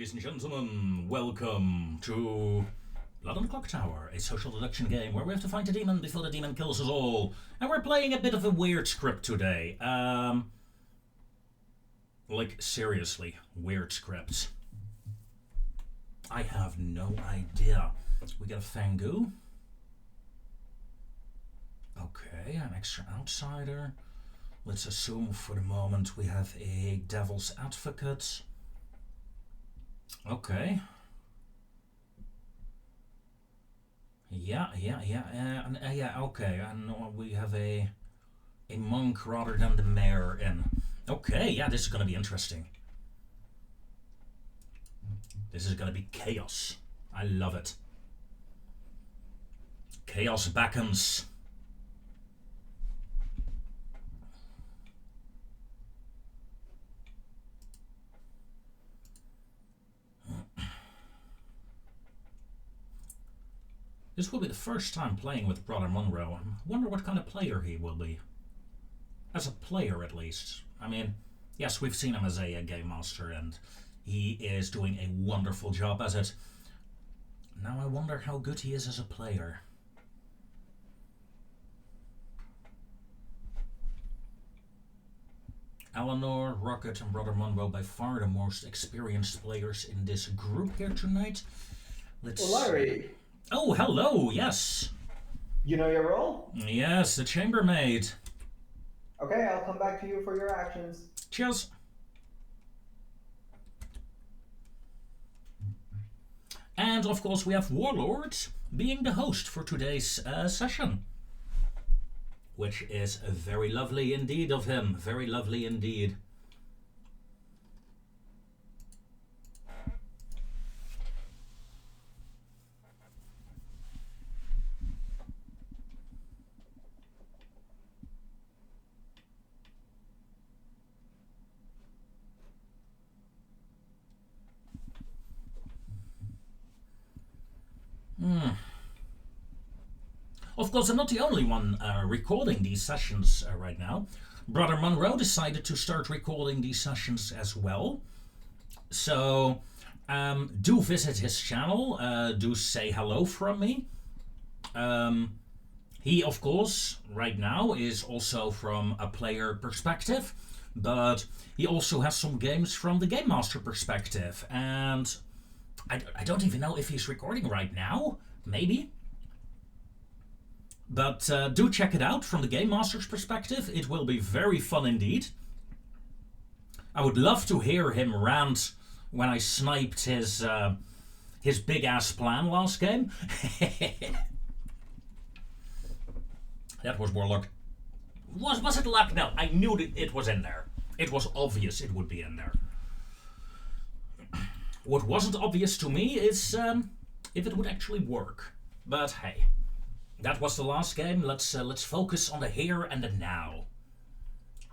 Ladies and gentlemen, welcome to Blood on the Clocktower, a social deduction game where we have to find a demon before the demon kills us all. And we're playing a bit of a weird script today. Like, seriously, weird script. I have no idea. We got a Fangu. Okay, an extra outsider. Let's assume for the moment we have a devil's advocate. Okay. Yeah, okay. And we have a monk rather than the mayor in. Okay, yeah, this is going to be interesting. This is going to be chaos. I love it. Chaos beckons. This will be the first time playing with Brother Monroe. I wonder what kind of player he will be. As a player, at least. I mean, yes, we've seen him as a game master, and he is doing a wonderful job as it. Now I wonder how good he is as a player. Eleanor, Rocket, and Brother Monroe, by far the most experienced players in this group here tonight. Let's. Well, Larry. Oh, hello, yes. You know your role? Yes, the chambermaid. Okay, I'll come back to you for your actions. Cheers. And of course we have Warlord being the host for today's session. Which is very lovely indeed of him. Very lovely indeed. Of course, I'm not the only one recording these sessions right now. Brother Monroe decided to start recording these sessions as well. So, do visit his channel. Do say hello from me. He, of course, right now is also from a player perspective. But he also has some games from the Game Master perspective. And I don't even know if he's recording right now. Maybe. But do check it out from the Game Master's perspective. It will be very fun indeed. I would love to hear him rant when I sniped his big-ass plan last game. That was more luck. Was it luck? No, I knew that it was in there. It was obvious it would be in there. What wasn't obvious to me is if it would actually work. But hey. That was the last game. Let's focus on the here and the now.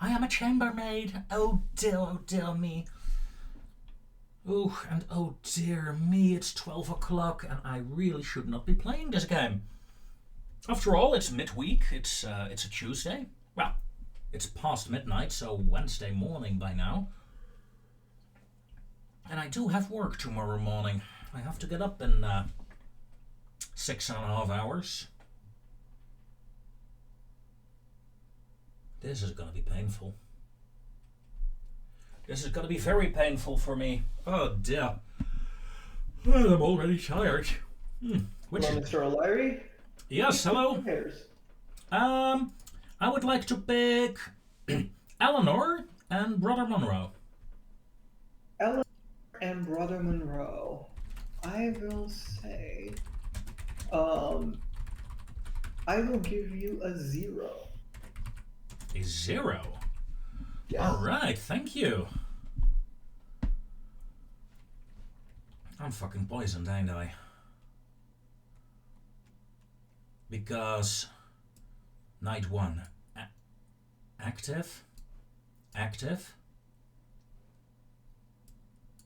I am a chambermaid. Oh dear me. Oh, and oh dear me, it's 12 o'clock and I really should not be playing this game. After all, it's midweek. It's a Tuesday. Well, it's past midnight, so Wednesday morning by now. And I do have work tomorrow morning. I have to get up in 6.5 hours. This is going to be painful. This is going to be very painful for me. Oh dear. Well, I'm already tired. Hello, Mr. O'Leary? Yes, hello. I would like to pick Eleanor and Brother Monroe. Eleanor and Brother Monroe. I will say, I will give you a 0. A 0? Yes. Alright, thank you. I'm fucking poisoned, ain't I? Because night 1. Active.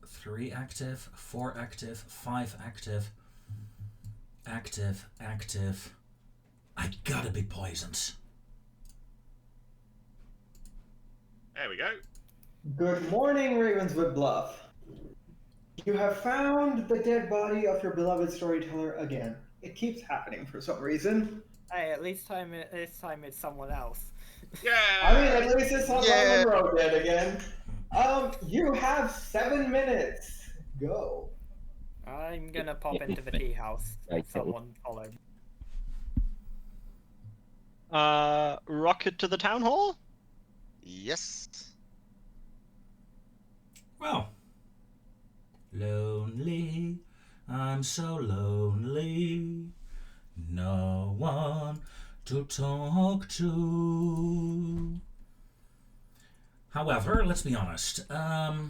3 active. 4 active. 5 active. Active. I gotta be poisoned. There we go. Good morning, Ravenswood Bluff. You have found the dead body of your beloved storyteller again. It keeps happening for some reason. Hey, at least this time it's someone else. I mean, Yeah. at least it's not Yeah. Monroe dead again. You have 7 minutes. Go. I'm gonna pop into the tea house. Someone follow me. Rocket to the town hall? Yes. Well. Lonely. I'm so lonely. No one to talk to. However, let's be honest. I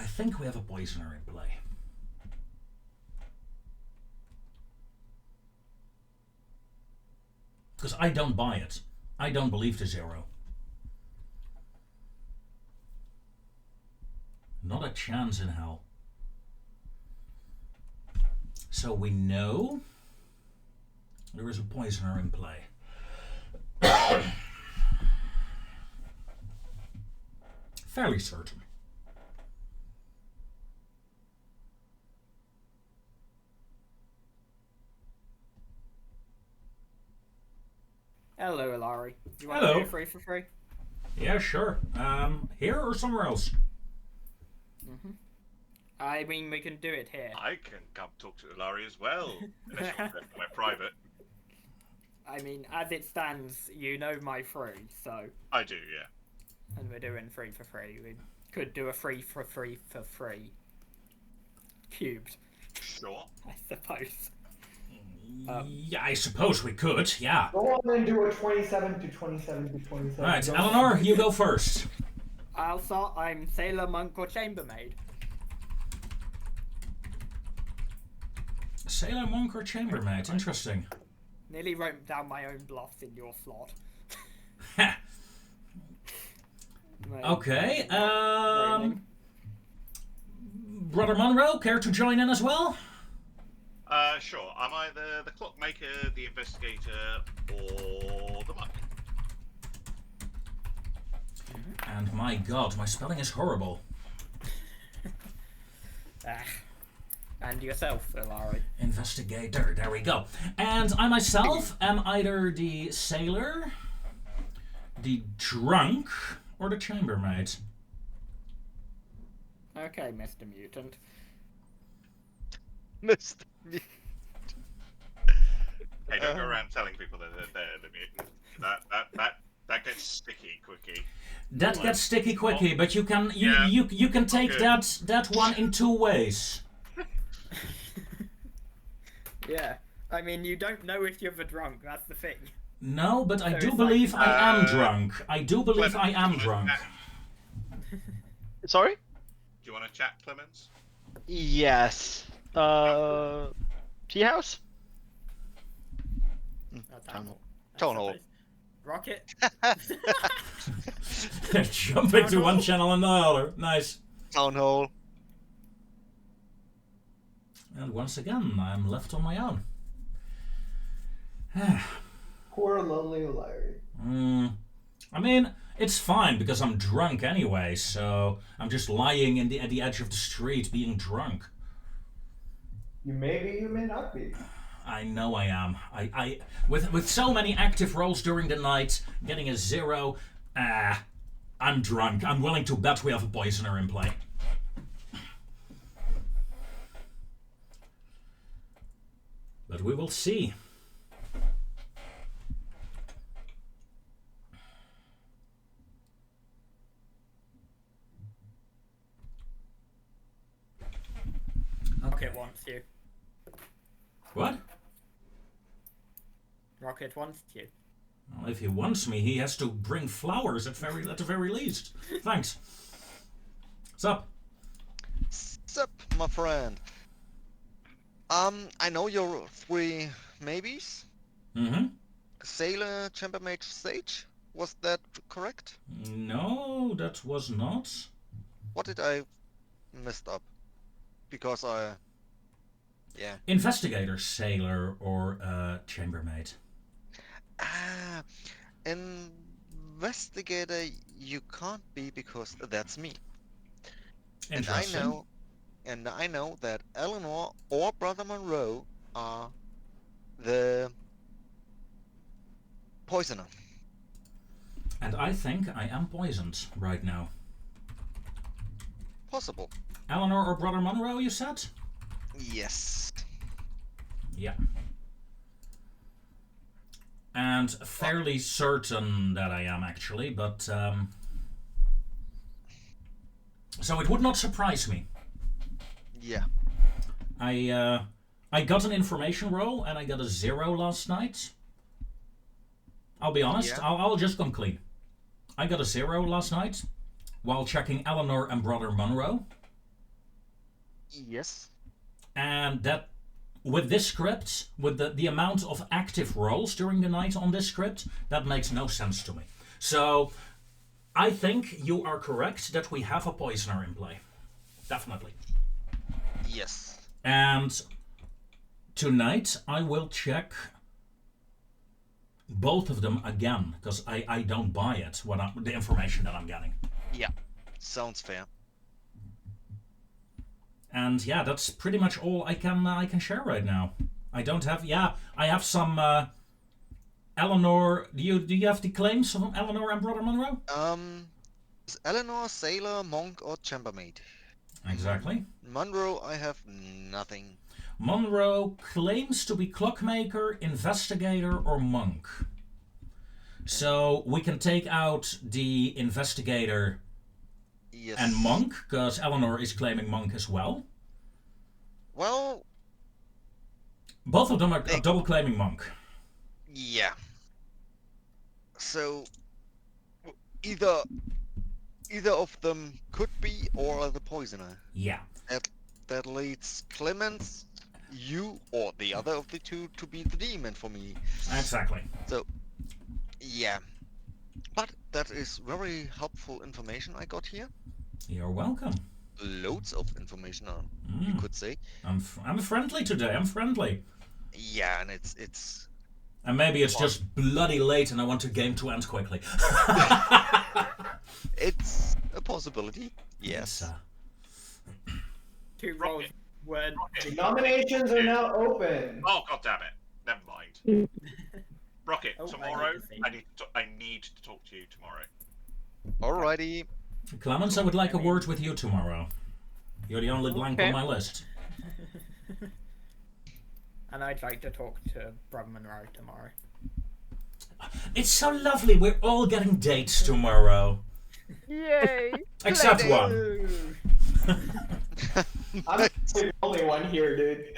think we have a poisoner in play. Because I don't buy it. I don't believe the zero. Not a chance in hell. So we know there is a poisoner in play. Fairly certain. Hello, Ilari. You want Hello. to do free for free? Yeah, sure. Here or somewhere else? I mean, we can do it here. I can come talk to Ilari as well. Unless you're my private. I mean, as it stands, you know my free, so. I do, yeah. And we're doing free for free. We could do a free for free for free. Cubed, Sure. I suppose. Yeah, I suppose we could, yeah. Go on and do a 27 to 27 to 27. Alright, Go Eleanor, you go first. I'll start. I'm sailor, monk, or chambermaid. Sailor, monk, or chambermaid? Interesting. Nearly wrote down my own bluffs in your slot. Okay, Raining. Brother Monroe, care to join in as well? Sure. Am I the clockmaker, the investigator, or the monk? And my god, my spelling is horrible. And yourself, Ilari. Investigator, there we go. And I myself am either the sailor, the drunk, or the chambermaid. Okay, Mr. Mutant. Mr. Hey, don't go around telling people that they're the mutant. That gets sticky quicky. That gets sticky quicky, but you can Yeah. you can take Okay. that one in two ways. Yeah. I mean, you don't know if you're the drunk, that's the thing. No, but I So do it's believe like, I am drunk. I do believe I am drunk. Sorry? Do you want to chat, Clemens? Yes. Tea house? Town hall. I Town hall. suppose. Rocket? Jumping to one channel and the other. Nice. Town hall. And once again, I'm left on my own. Poor lonely O'Leary. I mean, it's fine because I'm drunk anyway, so I'm just lying at the edge of the street being drunk. You may be, you may not be. I know I am. I with so many active rolls during the night, getting a 0, I'm drunk. I'm willing to bet we have a poisoner in play. But we will see. Rocket wants you. What? Rocket wants you. Well, if he wants me, he has to bring flowers at the very least. Thanks. What's up? Sup, my friend. I know your 3 maybes. Mm-hmm. Sailor, chambermaid, sage. Was that correct? No, that was not. What did I messed up? Because yeah. Investigator, sailor, or chambermaid. Ah, investigator, you can't be because that's me. And I Interesting. know, and I know that Eleanor or Brother Monroe are the poisoner. And I think I am poisoned right now. Possible. Eleanor or Brother Monroe, you said? Yes. Yeah. And fairly certain that I am, actually, but... So it would not surprise me. Yeah. I got an information roll, and I got a 0 last night. I'll be honest, Yeah. I'll just come clean. I got a 0 last night while checking Eleanor and Brother Monroe. Yes. And that, with this script, with the amount of active rolls during the night on this script, that makes no sense to me. So, I think you are correct that we have a poisoner in play. Definitely. Yes. And tonight I will check both of them again, because I don't buy it, the information that I'm getting. Yeah. Sounds fair. And yeah, that's pretty much all I can share right now. I don't have. Yeah, I have some. Eleanor, do you have the claims from Eleanor and Brother Monroe? Is Eleanor, sailor, monk, or chambermaid? Exactly. Monroe, I have nothing. Monroe claims to be clockmaker, investigator, or monk. So we can take out the investigator Yes. and monk, because Eleanor is claiming monk as well. Well, Both of them are double claiming monk. yeah. So either of them could be or the poisoner. Yeah. That leads Clemens, you, or the other of the two to be the demon for me. Exactly. So yeah. But that is very helpful information I got here. You're welcome. Loads of information, you could say. I'm friendly today. I'm friendly. Yeah, and it's. And maybe it's just bloody late and I want the game to end quickly. It's a possibility. Yes. Two rolls were. Nominations are now open. Oh, god damn it! Never mind. Rocket, Oh, tomorrow. I need I need to talk to you tomorrow. Alrighty. Clemens, I would like a word with you tomorrow. You're the only blank on my list. And I'd like to talk to Brother Monroe tomorrow. It's so lovely. We're all getting dates tomorrow. Yay! Except one. I'm the only one here, dude.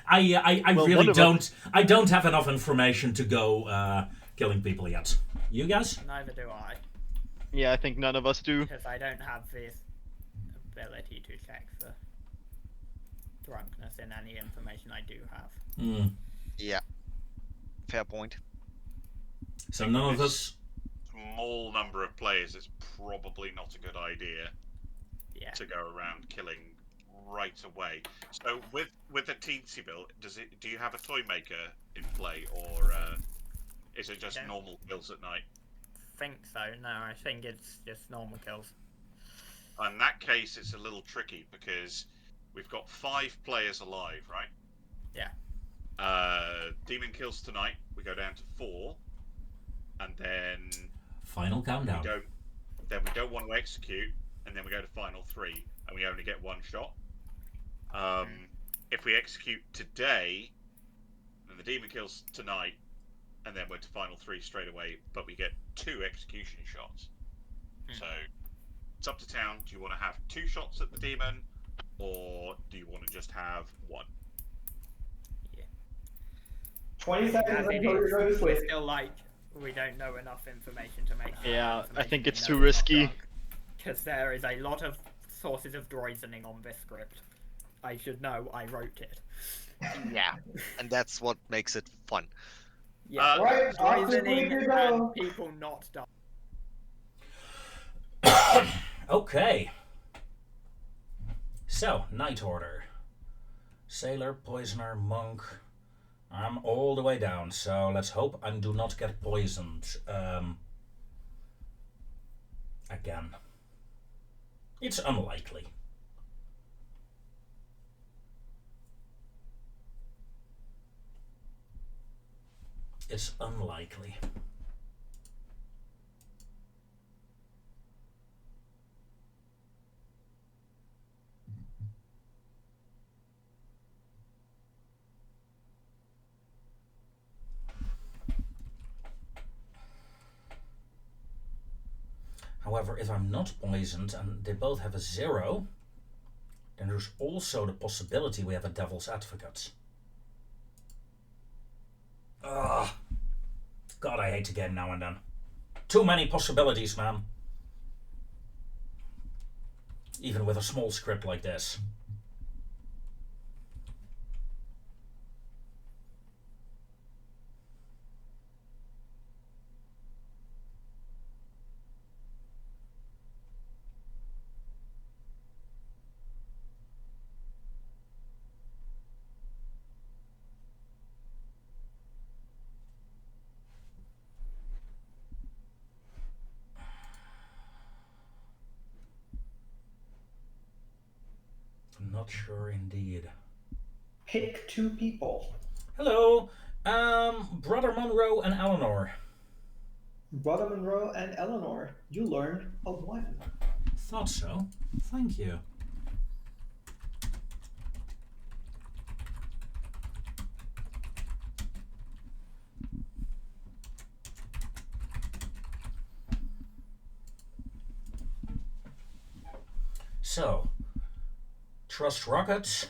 I Well, really one of don't. I don't have enough information to go killing people yet. You guys? Neither do I, Yeah, I think none of us do. because I don't have this ability to check for drunkenness in any information I do have. Yeah. Fair point. So none of us. Small number of players, it's probably not a good idea Yeah. to go around killing right away. So with the teensy bill, do you have a toy maker in play, or is it just Yeah. normal kills at night? Think so. No, I think it's just normal kills. In that case, it's a little tricky because we've got 5 players alive, right? Yeah. Demon kills tonight. We go down to 4, and then Final countdown. we don't want to execute, and then we go to final 3, and we only get 1 shot. If we execute today, then the demon kills tonight, and then we're to final 3 straight away, but we get 2 execution shots. So it's up to town. Do you want to have 2 shots at the demon, or do you want to just have 1? 20 seconds As it until you is, go to we're sleep. still like we don't know enough information to make. Yeah, I think it's too risky. Because there is a lot of sources of droidening on this script. I should know. I wrote it. Yeah. And that's what makes it fun. Yeah, Right, off to sleep droidening you go. and people not dying. Okay. So, night order. Sailor, poisoner, monk. I'm all the way down, so let's hope I do not get poisoned. Again. It's unlikely. It's unlikely. However, if I'm not poisoned and they both have a 0, then there's also the possibility we have a devil's advocate. Ugh. God, I hate the game now and then. Too many possibilities, man. Even with a small script like this. I'm not sure indeed. Pick 2 people. Hello, Brother Monroe and Eleanor. Brother Monroe and Eleanor. You learned a 1. Thought so. Thank you. So, trust rockets.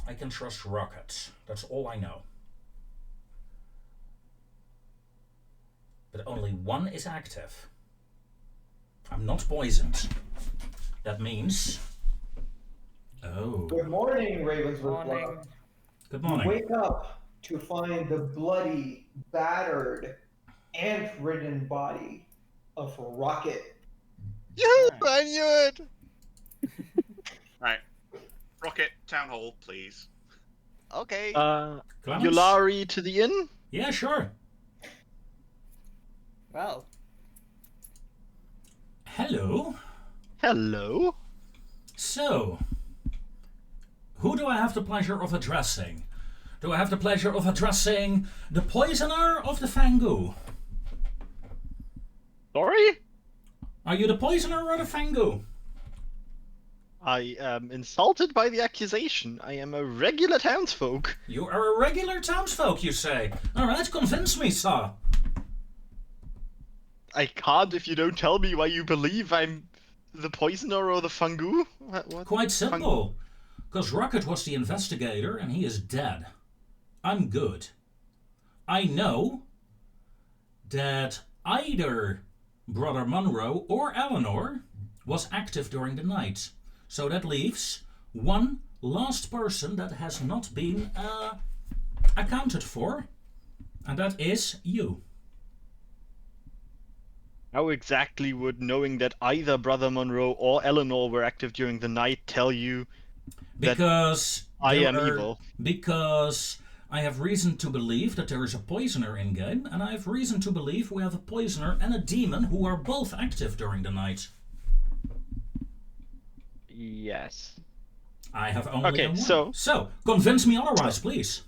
I can trust rockets. That's all I know. But only one is active. I'm not poisoned. That means... Oh. Good morning, Ravenswood. Morning. Good You morning. wake up to find the bloody, battered, ant-ridden body of Rocket. Yoo! I knew it! Right. Rocket, town hall, please. Okay. Clemens? Yulari to the inn? Yeah, sure. Well, Hello. Hello? So, who do I have the pleasure of addressing? Do I have the pleasure of addressing the poisoner of the Fangu? Sorry? Are you the poisoner or the Fangu? I am insulted by the accusation. I am a regular townsfolk. You are a regular townsfolk, you say. Alright, convince me, sir. I can't if you don't tell me why you believe I'm the poisoner or the fungu. What? Quite simple. Because Rocket was the investigator and he is dead. I'm good. I know that either Brother Monroe or Eleanor was active during the night. So that leaves one last person that has not been accounted for, and that is you. How exactly would knowing that either Brother Monroe or Eleanor were active during the night tell you that Because I there am are- evil? Because I have reason to believe that there is a poisoner in game, and I have reason to believe we have a poisoner and a demon who are both active during the night. Yes. I have only Okay, done one. so- So, convince me otherwise, please.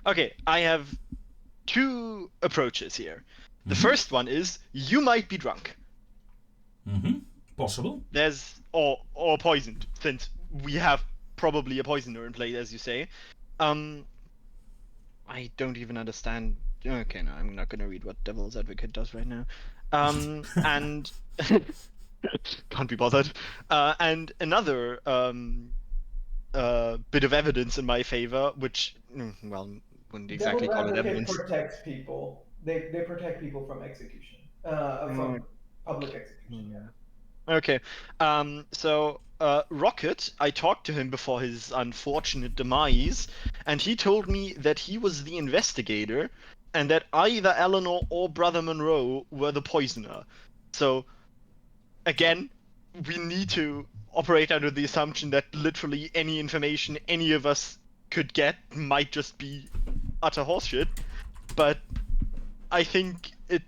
Okay, I have two approaches here. The Mhm. first one is you might be drunk. Possible. There's or poisoned, since we have probably a poisoner in play, as you say. I don't even understand. Okay, no, I'm not gonna read what Devil's Advocate does right now. And can't be bothered. And another bit of evidence in my favor, which well, wouldn't exactly Devil's call it Advocate evidence. protects people. They protect people from execution. From public execution. Yeah. Okay. So Rocket, I talked to him before his unfortunate demise, and he told me that he was the investigator, and that either Eleanor or Brother Monroe were the poisoner. So, again, we need to operate under the assumption that literally any information any of us could get might just be utter horseshit. But I think it's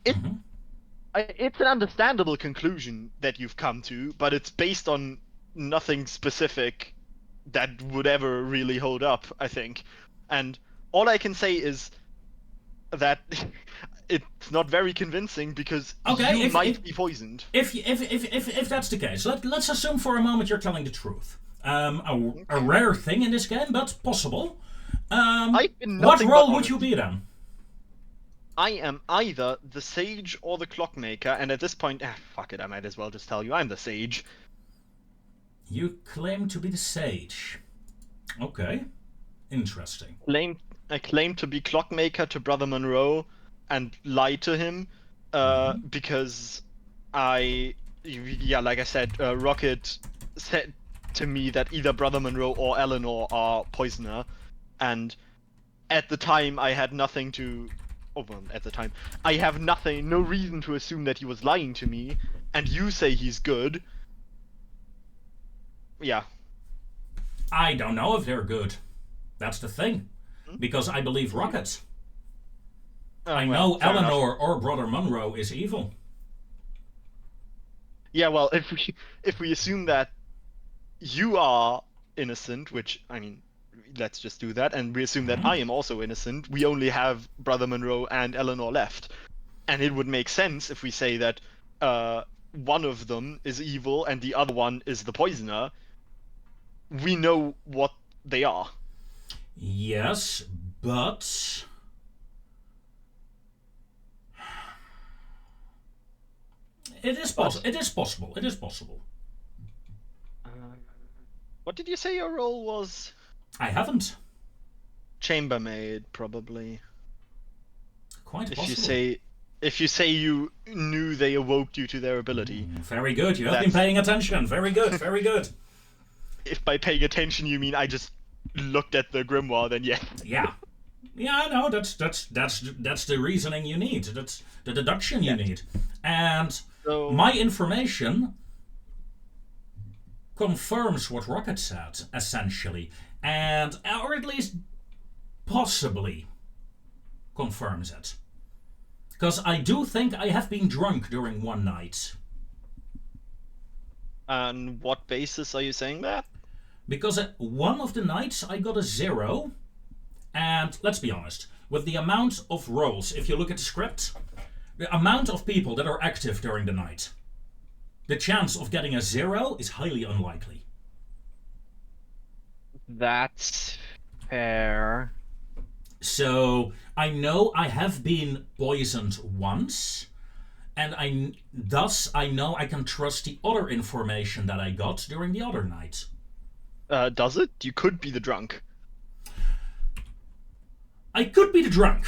an understandable conclusion that you've come to, but it's based on nothing specific that would ever really hold up, I think. And all I can say is that it's not very convincing because you might be poisoned. If that's the case, let's assume for a moment you're telling the truth. A rare thing in this game, but possible. What role would you be then? I am either the sage or the clockmaker, and at this point, fuck it, I might as well just tell you I'm the sage. You claim to be the sage. Okay. Interesting. I claim to be clockmaker to Brother Monroe and lie to him because like I said, Rocket said to me that either Brother Monroe or Eleanor are poisoner, and at the time I had nothing to... at the time, I have no reason to assume that he was lying to me, and you say he's good. Yeah. I don't know if they're good. That's the thing. Because I believe Rocket. I know Eleanor or Brother Monroe is evil. Yeah, well, if we assume that you are innocent, which, I mean, let's just do that, and we assume that I am also innocent, we only have Brother Monroe and Eleanor left. And it would make sense if we say that one of them is evil and the other one is the poisoner. We know what they are. Yes, but... It is possible. What did you say your role was? I haven't. Chambermaid, probably. Quite possible. If you say you knew they awoke due to their ability. Very good. You have been paying attention. Very good. Very good. If by paying attention you mean I just looked at the grimoire, then yeah. Yeah. Yeah, no, that's the reasoning you need. That's the deduction you need. And my information confirms what Rocket said, essentially. And, or at least possibly confirms it. Because I do think I have been drunk during one night. On what basis are you saying that? Because one of the nights I got a 0, and let's be honest, with the amount of rolls, if you look at the script, the amount of people that are active during the night, the chance of getting a 0 is highly unlikely. That's fair. So I know I have been poisoned once, and I know I can trust the other information that I got during the other night. Does it? You could be the drunk. I could be the drunk.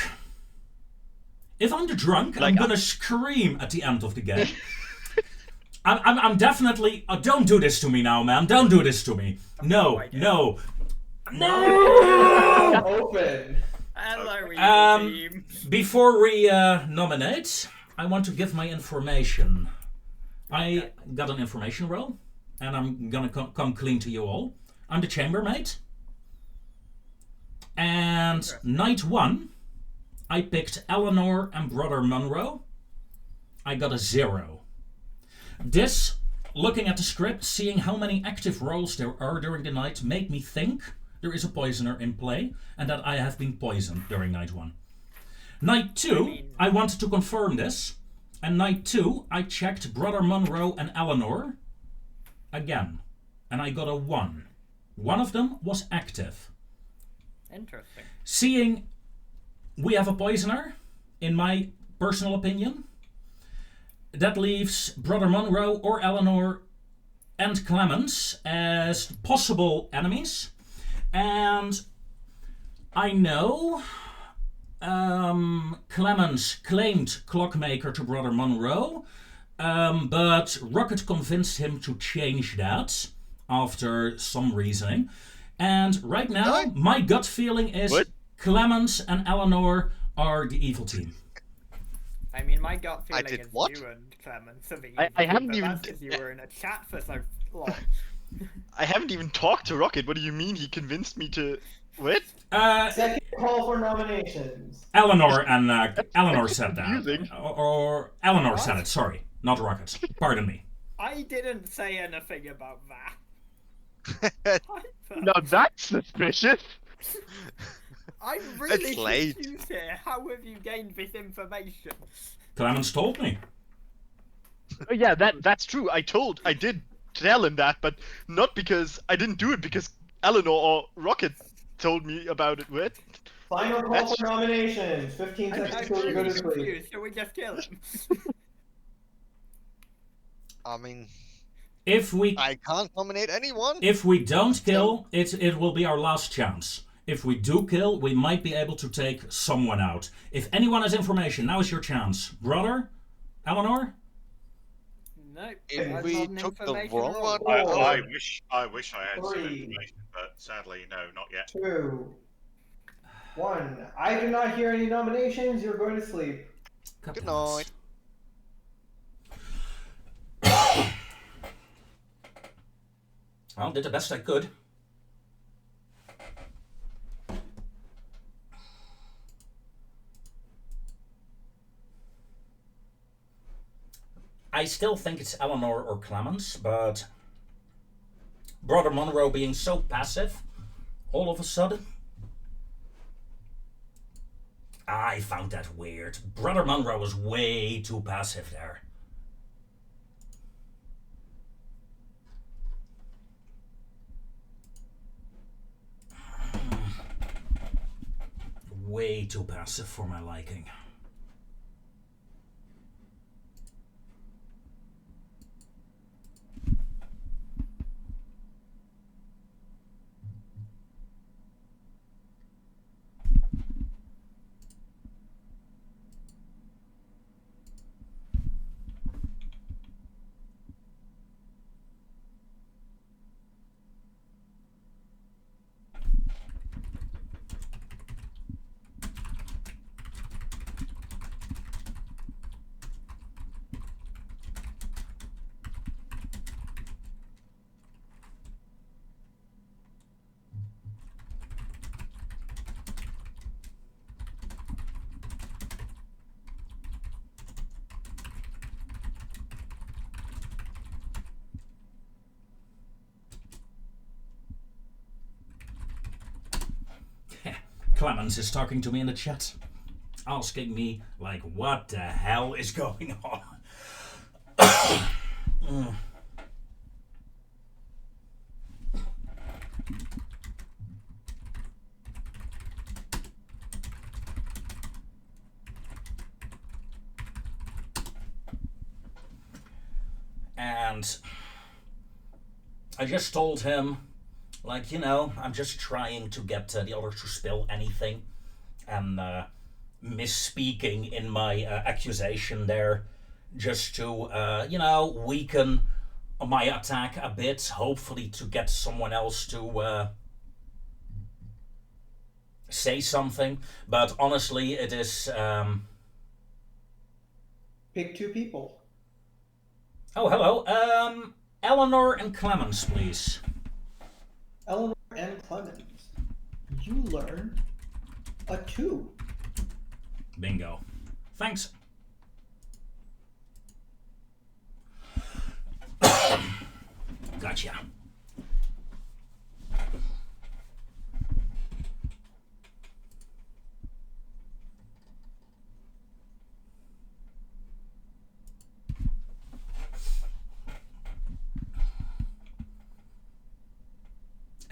If I'm the drunk, I'm gonna scream at the end of the game. I'm definitely... don't do this to me now, man. Don't do this to me. No. Open. Hello, team. Before we nominate, I want to give my information. I got an information roll, and I'm gonna come clean to you all. I'm the chambermaid. And night 1, I picked Eleanor and Brother Monroe. I got a 0. This, looking at the script, seeing how many active rolls there are during the night, made me think there is a poisoner in play, and that I have been poisoned during night 1. Night 2, I wanted to confirm this, and night 2, I checked Brother Monroe and Eleanor again, and I got a 1. One of them was active. Interesting. Seeing we have a poisoner, in my personal opinion, that leaves Brother Monroe or Eleanor and Clemens as possible enemies. And I know Clemens claimed Clockmaker to Brother Monroe, but Rocket convinced him to change that after some reasoning. And right now, my gut feeling is Clemens and Eleanor are the evil team. I mean, my gut feeling did is what? you and Clemens are the I evil, haven't but even- that's because you were in a chat for so long. I haven't even talked to Rocket. What do you mean he convinced me to... What? Second call for nominations. Eleanor and Eleanor That's said that. confusing. Or Eleanor What? said it, sorry. Not Rocket. Pardon me. I didn't say anything about that. Now that's suspicious. I'm really It's late. confused here. How have you gained this information? Clemens told me. Oh, yeah, that's true. I did tell him that, but not because I didn't do it because Eleanor or Rocket told me about it. What? Final call That's- for nominations. 15 seconds I'm until you go really to sleep. confused. Shall we just kill him? I mean, If we I can't nominate anyone. If we don't kill, it will be our last chance. If we do kill, we might be able to take someone out. If anyone has information, now is your chance. Brother? Eleanor? Nope. If that's we not an took the information wrong roll. one, I wish I had some Three. information, but sadly, no, not yet. 2, 1. I do not hear any nominations. You're going to sleep. Good night. Well, did the best I could. I still think it's Eleanor or Clemens, but Brother Monroe being so passive all of a sudden, I found that weird. Brother Monroe was way too passive there. Way too passive for my liking. Clemens is talking to me in the chat, asking me, like, what the hell is going on? And I just told him, like, you know, I'm just trying to get the others to spill anything. And misspeaking in my accusation there, just to, you know, weaken my attack a bit, hopefully to get someone else to say something. But honestly, it is... Pick 2 people. Oh, hello. Eleanor and Clemens, please. Eleanor and Clemens. You learn a 2. Bingo. Thanks. Gotcha.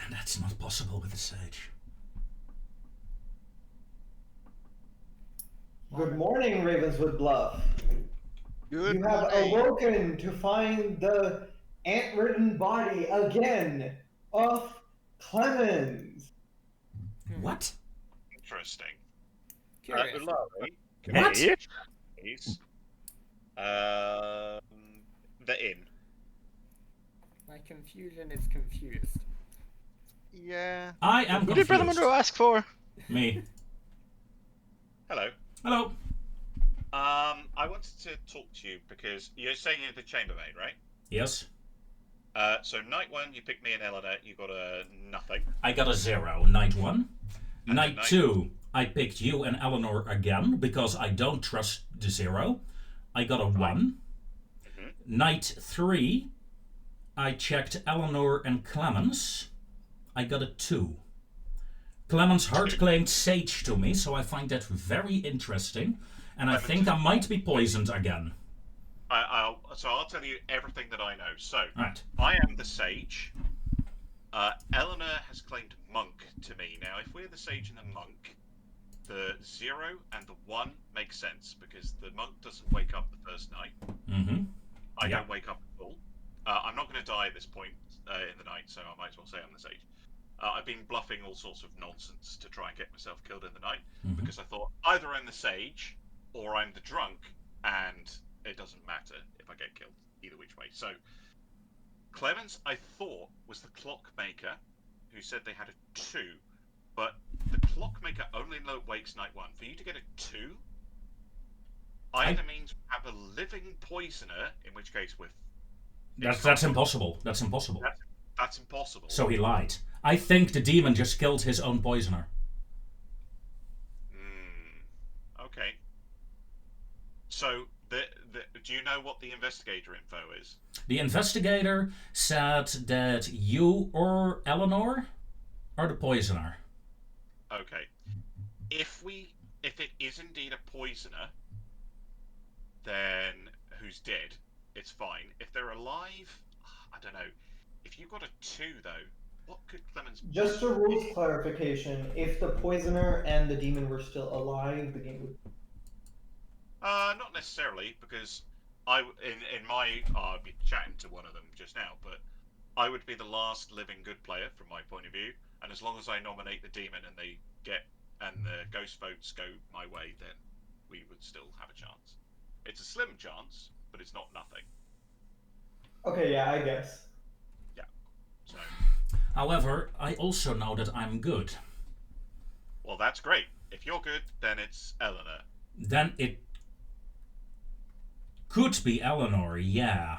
And that's not possible with the sage. Good morning, Ravenswood Bluff. Good You have morning. awoken to find the ant-ridden body again of Clemens. What? Interesting. Curious. Ulari, What? Hey. please. The inn. My confusion is confused. Yeah. I am Who did Brother confused. Monroe ask for? Me. Hello. Hello. wanted to talk to you because you're saying you're the chambermaid, right? Yes. So night 1, you picked me and Eleanor. You got a nothing. I got a 0, night 1. And Night night 2, I picked you and Eleanor again because I don't trust the 0. I got a 1. Mhm. Night 3, I checked Eleanor and Clemens. I got a 2. Clemens hard claimed sage to me, so I find that very interesting. And I think I might be poisoned again. So I'll tell you everything that I know. So Right. I am the sage. Eleanor has claimed monk to me. Now, if we're the sage and the monk, the 0 and the 1 make sense because the monk doesn't wake up the first night. Mm-hmm. I don't wake up at all. I'm not going to die at this point in the night, so I might as well say I'm the sage. I've been bluffing all sorts of nonsense to try and get myself killed in the night because I thought either I'm the sage or I'm the drunk, and it doesn't matter if I get killed either which way. So Clemens, I thought, was the clockmaker who said they had a 2, but the clockmaker only wakes night 1. For you to get a 2, either means we have a living poisoner, in which case we're... That's impossible. That's impossible. That's impossible. So he lied. I think the demon just killed his own poisoner. Okay. So, do you know what the investigator info is? The investigator said that you or Eleanor are the poisoner. Okay. If it is indeed a poisoner, then who's dead, it's fine. If they're alive, I don't know. If you got a 2 though, what could Clemens... Just a rules clarification, if the poisoner and the demon were still alive, the game would... Not necessarily, because I'd be chatting to one of them just now, but I would be the last living good player from my point of view, and as long as I nominate the demon and the ghost votes go my way, then we would still have a chance. It's a slim chance, but it's not nothing. Okay, yeah, I guess. Yeah. So. However, I also know that I'm good. Well, that's great. If you're good, then it's Eleanor. Then it could be Eleanor, yeah.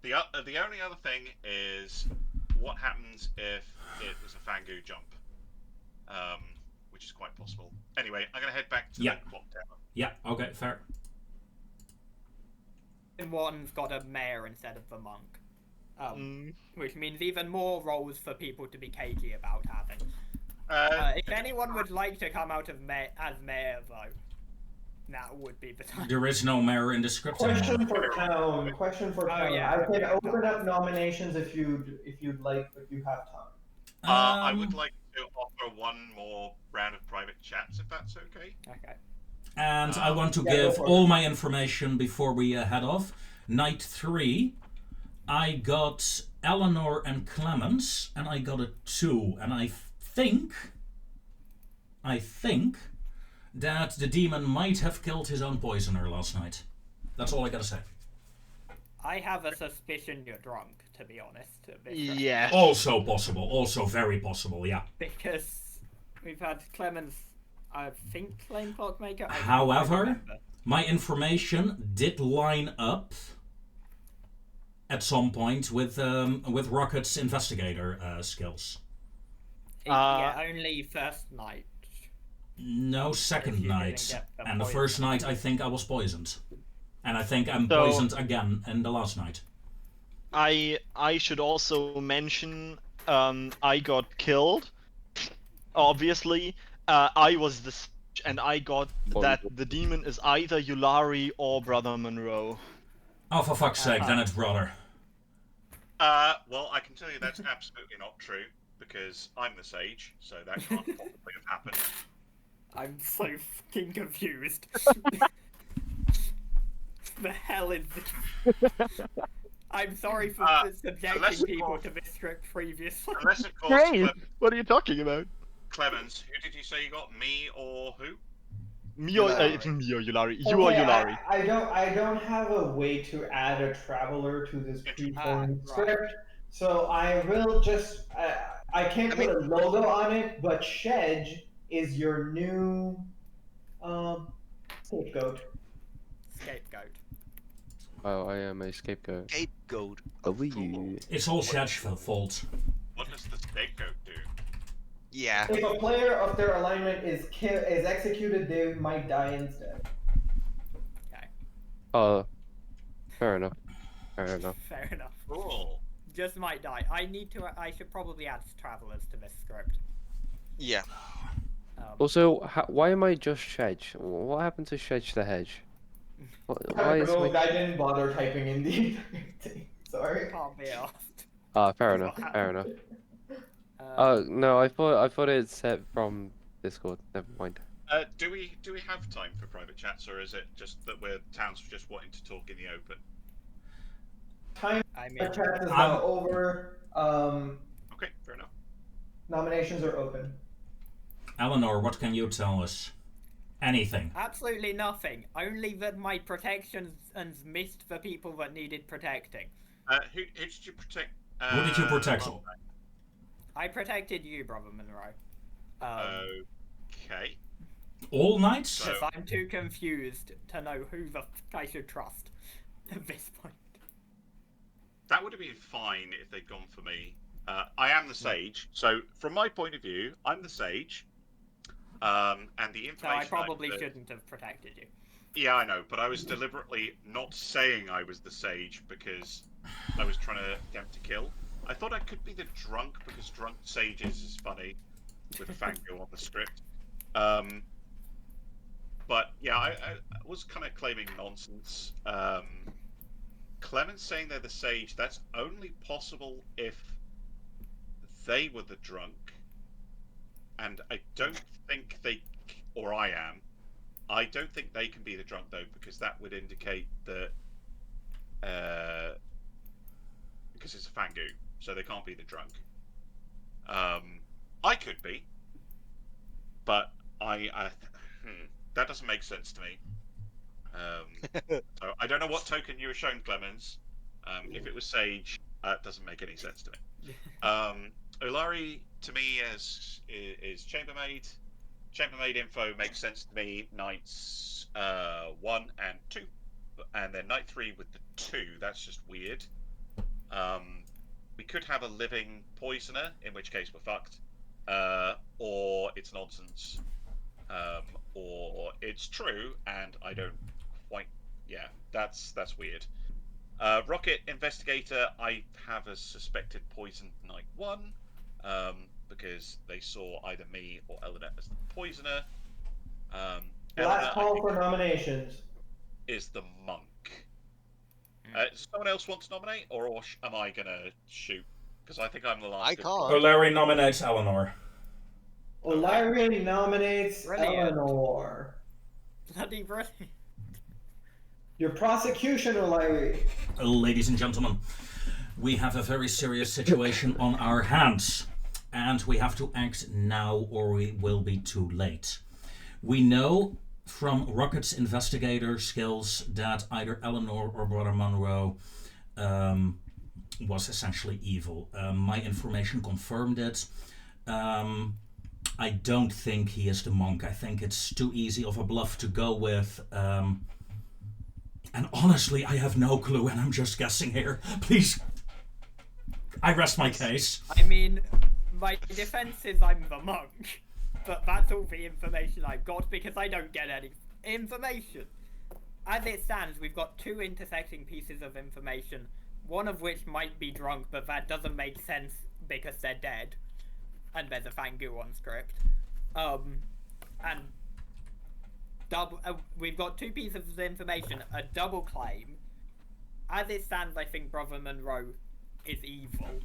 The only other thing is what happens if it was a Fangu jump, which is quite possible. Anyway, I'm going to head back to the clock tower. Yeah, okay, fair. And one's got a mayor instead of the monk. Which means even more roles for people to be cagey about having. If anyone would like to come out of as mayor, though, that would be the time. There is no mayor in the script Question anymore. for town. Yeah. I can open up nominations if you'd like, but you have time. I would like to offer one more round of private chats, if that's okay. Okay. And I want to give all my information before we head off. Night 3, I got Eleanor and Clemens, and I got a 2. And I think that the demon might have killed his own poisoner last night. That's all I gotta say. I have a suspicion you're drunk, to be honest. Yeah. Also possible. Also very possible, yeah. Because we've had Clemens, I think, claim clockmaker. However, my information did line up at some point with Rocket's investigator skills. Yeah, only first night. No, second You night. didn't get the And the poison. first night I think I was poisoned. And I think I'm poisoned again in the last night. I should also mention I got killed. Obviously, I was the sage, and I got that the demon is either Yulari or Brother Monroe. Oh, for fuck's sake, then it's brother. Well, I can tell you that's absolutely not true, because I'm the sage, so that can't possibly have happened. I'm so fucking confused. The hell is this? I'm sorry for subjecting people to this trick previously. Unless, of course, Hey, what are you talking about? Clemens, who did you say you got? Me or who? Me or Yulari? You or Yulari? I don't have a way to add a traveler to this preformed script, so I will just I can't put a logo on it, but Shedge is your new scapegoat. scapegoat. Oh, I am a scapegoat. Scapegoat. W. It's all Shad's fault. What does the scapegoat do? Yeah. If a player of their alignment is executed, they might die instead. Okay. Oh, fair enough. Fair enough. Fair enough. Cool. Just might die. I should probably add travelers to this script. Yeah. Also, why am I just Shedge? What happened to Shedge the Hedge? Why is my... I didn't bother typing in the thing. Sorry. Can't be asked. Ah, fair enough. Fair enough. No, I thought it said from Discord. Never mind. Do we have time for private chats, or is it just that we're towns just wanting to talk in the open? Time I mean, for chat is now over. Okay, fair enough. Nominations are open. Eleanor, what can you tell us? Anything? absolutely nothing. Only that my protections missed the people that needed protecting. Who did you protect? Who did you protect? I protected you, Brother Monroe. Okay. All knights? So- Because I'm too confused to know who the fuck I should trust at this point. That would have been fine if they'd gone for me. I am the sage, so from my point of view, I'm the sage. And the information. So I probably shouldn't have protected you. Yeah, I know, but I was deliberately not saying I was the sage because I was trying to attempt to kill. I thought I could be the drunk because drunk sages is funny with a Fango on the script. But yeah, I was kind of claiming nonsense. Clement's saying they're the sage. That's only possible if they were the drunk. And I don't think they, or I am. I don't think they can be the drunk though, because that would indicate that, because it's a Fangu, so they can't be the drunk. I could be, but that doesn't make sense to me. So I don't know what token you were shown, Clemens. If it was Sage, it doesn't make any sense to me. Olari to me is chambermaid. Chambermaid info makes sense to me. Knights 1 and 2, and then Knight 3 with the 2. That's just weird. We could have a living poisoner, in which case we're fucked. Or it's nonsense. Or it's true, and I don't quite. Yeah, that's weird. Rocket investigator, I have a suspected poisoned Knight 1. Because they saw either me or Eleanor as the poisoner. Last call for nominations. Is the monk. Does someone else want to nominate, or am I gonna shoot? Because I think I'm the last. I can't. O'Larry nominates Eleanor. O'Larry nominates Brilliant. Eleanor. Bloody brilliant. Your prosecution, O'Larry. Ladies and gentlemen, we have a very serious situation on our hands, and we have to act now or we will be too late. We know from Rocket's investigator skills that either Eleanor or Brother Monroe was essentially evil. My information confirmed it. I don't think he is the monk. I think it's too easy of a bluff to go with. And honestly, I have no clue, and I'm just guessing here. Please, I rest my case. I mean, my defense is I'm the monk, but that's all the information I've got because I don't get any information. As it stands, we've got 2 intersecting pieces of information, one of which might be drunk, but that doesn't make sense because they're dead, and there's a Fangu on script. And we've got 2 pieces of information, a double claim. As it stands, I think Brother Monroe is evil,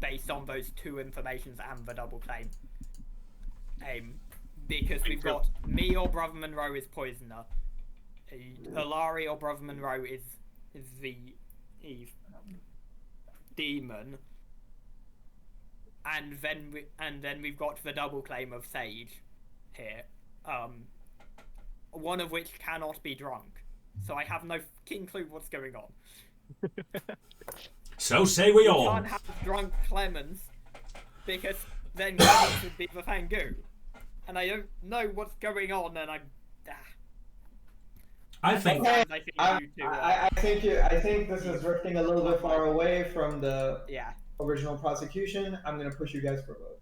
based on those 2 informations and the double claim. Because we've got me or Brother Monroe is poisoner, Olari or Brother Monroe is the demon, and then we've got the double claim of Sage here, one of which cannot be drunk. So I have no fucking clue what's going on. So say we all. Can't have drunk Clemens because then Clemens would be the Fangu, and I don't know what's going on, and I'm. I think. I think this is drifting a little bit far away from the original prosecution. I'm gonna push you guys for a vote.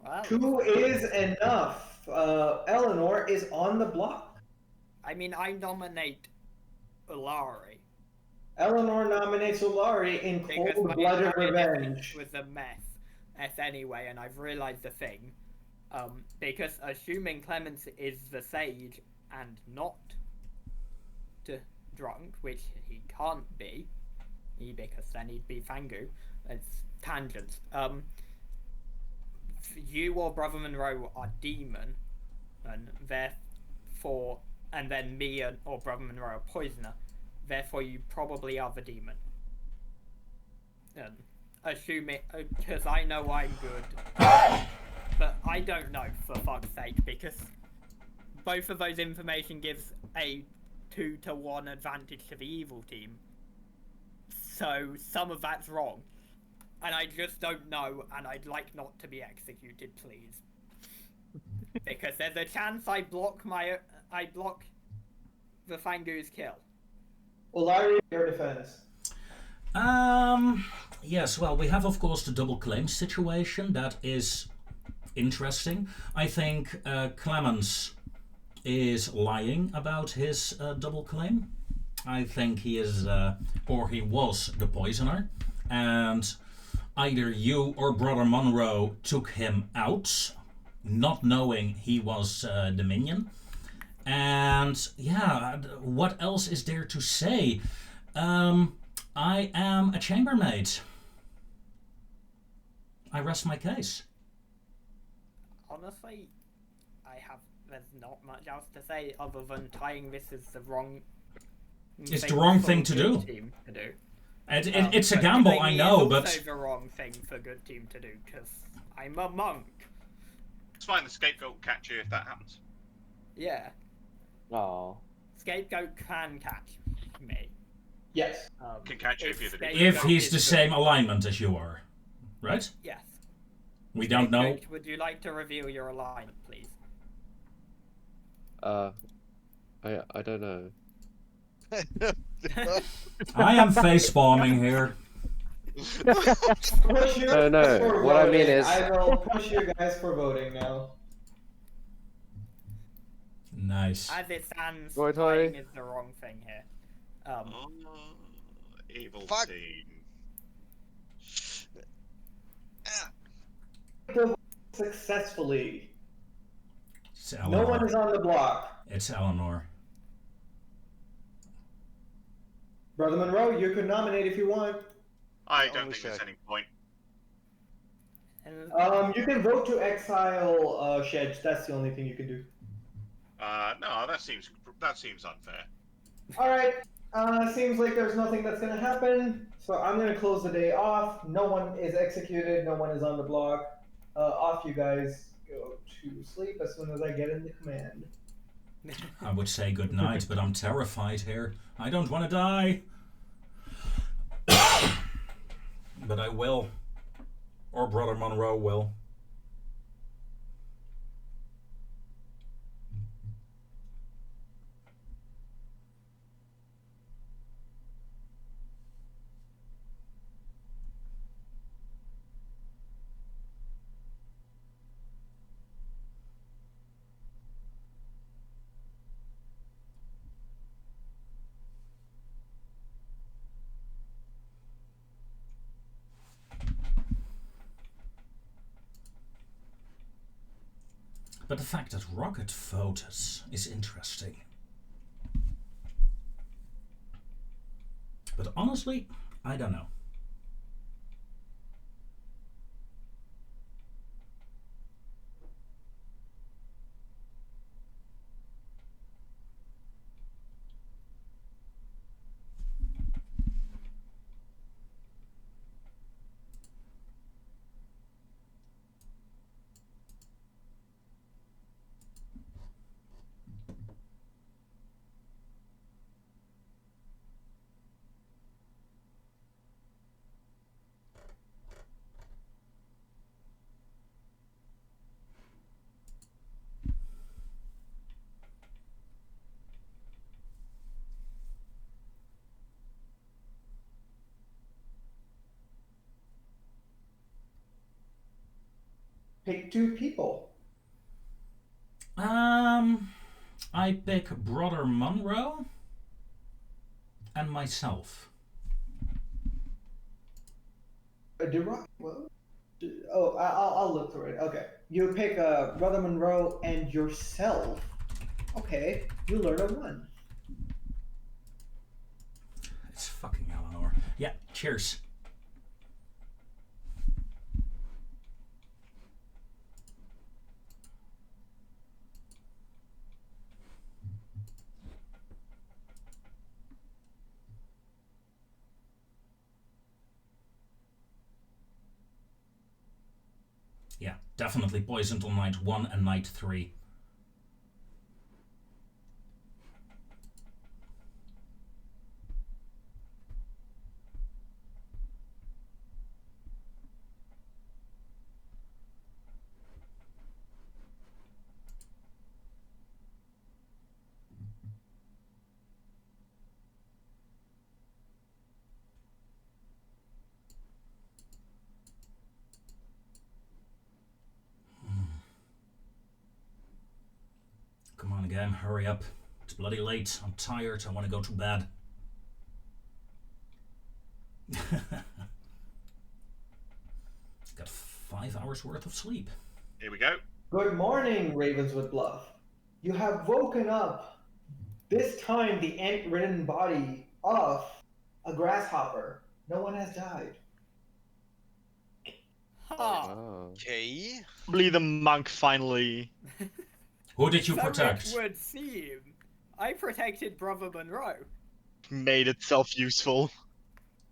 Well, 2 is enough. Eleanor is on the block. I mean, I nominate Ulari. Eleanor nominates Ulari in cold-blooded revenge. Was a mess anyway, and I've realized the thing. Because assuming Clemens is the sage and not drunk, which he can't be, because then he'd be Fangu. It's tangents. You or Brother Monroe are demon, and therefore, and then me or Brother Monroe are poisoner. Therefore, you probably are the demon. Assuming, because I know I'm good, but I don't know, for fuck's sake, because both of those information gives a 2-to-1 advantage to the evil team. So some of that's wrong. And I just don't know, and I'd like not to be executed, please. Because there's a chance I block the Fangu's kill. Ulari, your defense. Yes, well, we have, of course, the double claim situation. That is interesting. I think Clemens is lying about his double claim. I think he is, or he was, the poisoner. And either you or Brother Monroe took him out, not knowing he was the minion. And yeah, what else is there to say? I am a chambermaid. I rest my case. Honestly, there's not much else to say other than tying this is the wrong. It's the wrong thing to do. It's a gamble, I know, but it's also the wrong thing for good team to do because I'm a monk. It's fine. The scapegoat will catch you if that happens. Yeah. Oh. Scapegoat can catch me. Yes. Can catch you if he's the same alignment as you are, right? Yes. We don't know. Would you like to reveal your alignment, please? I don't know. I am face bombing here. No. What I mean is, I will push you guys for voting now. Nice. As it stands, Toy. is the wrong thing here. Evil team. Successfully. No one is on the block. It's Eleanor. Brother Monroe, you can nominate if you want. I don't think there's any point. You can vote to exile Shedge. That's the only thing you can do. No, that seems unfair. All right. Seems like there's nothing that's gonna happen. So I'm gonna close the day off. No one is executed. No one is on the block. Off you guys go to sleep as soon as I get into command. I would say good night, but I'm terrified here. I don't want to die. But I will. Or Brother Monroe will. But the fact that Rocket voted is interesting. But honestly, I don't know. Pick 2 people. I pick Brother Monroe and myself. Well, oh, I'll look through it. Okay. You pick Brother Monroe and yourself. Okay. You learn a 1. It's fucking Eleanor. Yeah, cheers. Yeah, definitely poisoned on night 1 and night 3. Come on again, hurry up. It's bloody late. I'm tired. I want to go to bed. Got 5 hours worth of sleep. Here we go. Good morning, Ravenswood Bluff. You have woken up. This time the ant-ridden body of a grasshopper. No one has died. Oh. Okay. Probably the monk finally. Who did you So protect? it would seem. I protected Brother Monroe. Made itself useful.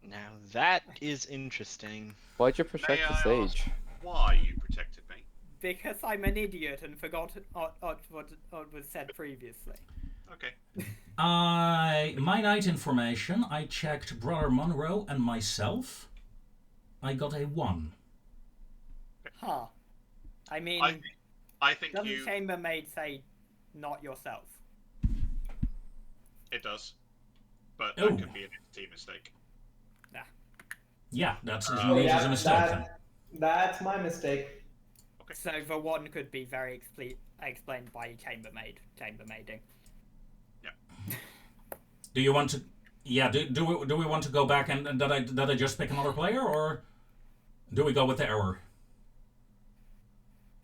Now that is interesting. Why'd you protect May the I sage? ask why you protected me? Because I'm an idiot and forgot what was said previously. Okay. My night information, I checked Brother Monroe and myself. I got a 1. Huh. I mean, I think doesn't you. chambermaid say not yourself? It does, but Oh. that could be an entity mistake. Yeah, that's Oh, indeed yeah, a mistake then. That's my mistake. Okay. So the 1 could be very explained by chambermaiding. Do you want to? Yeah. Do we want to go back and did I just pick another player, or do we go with the error?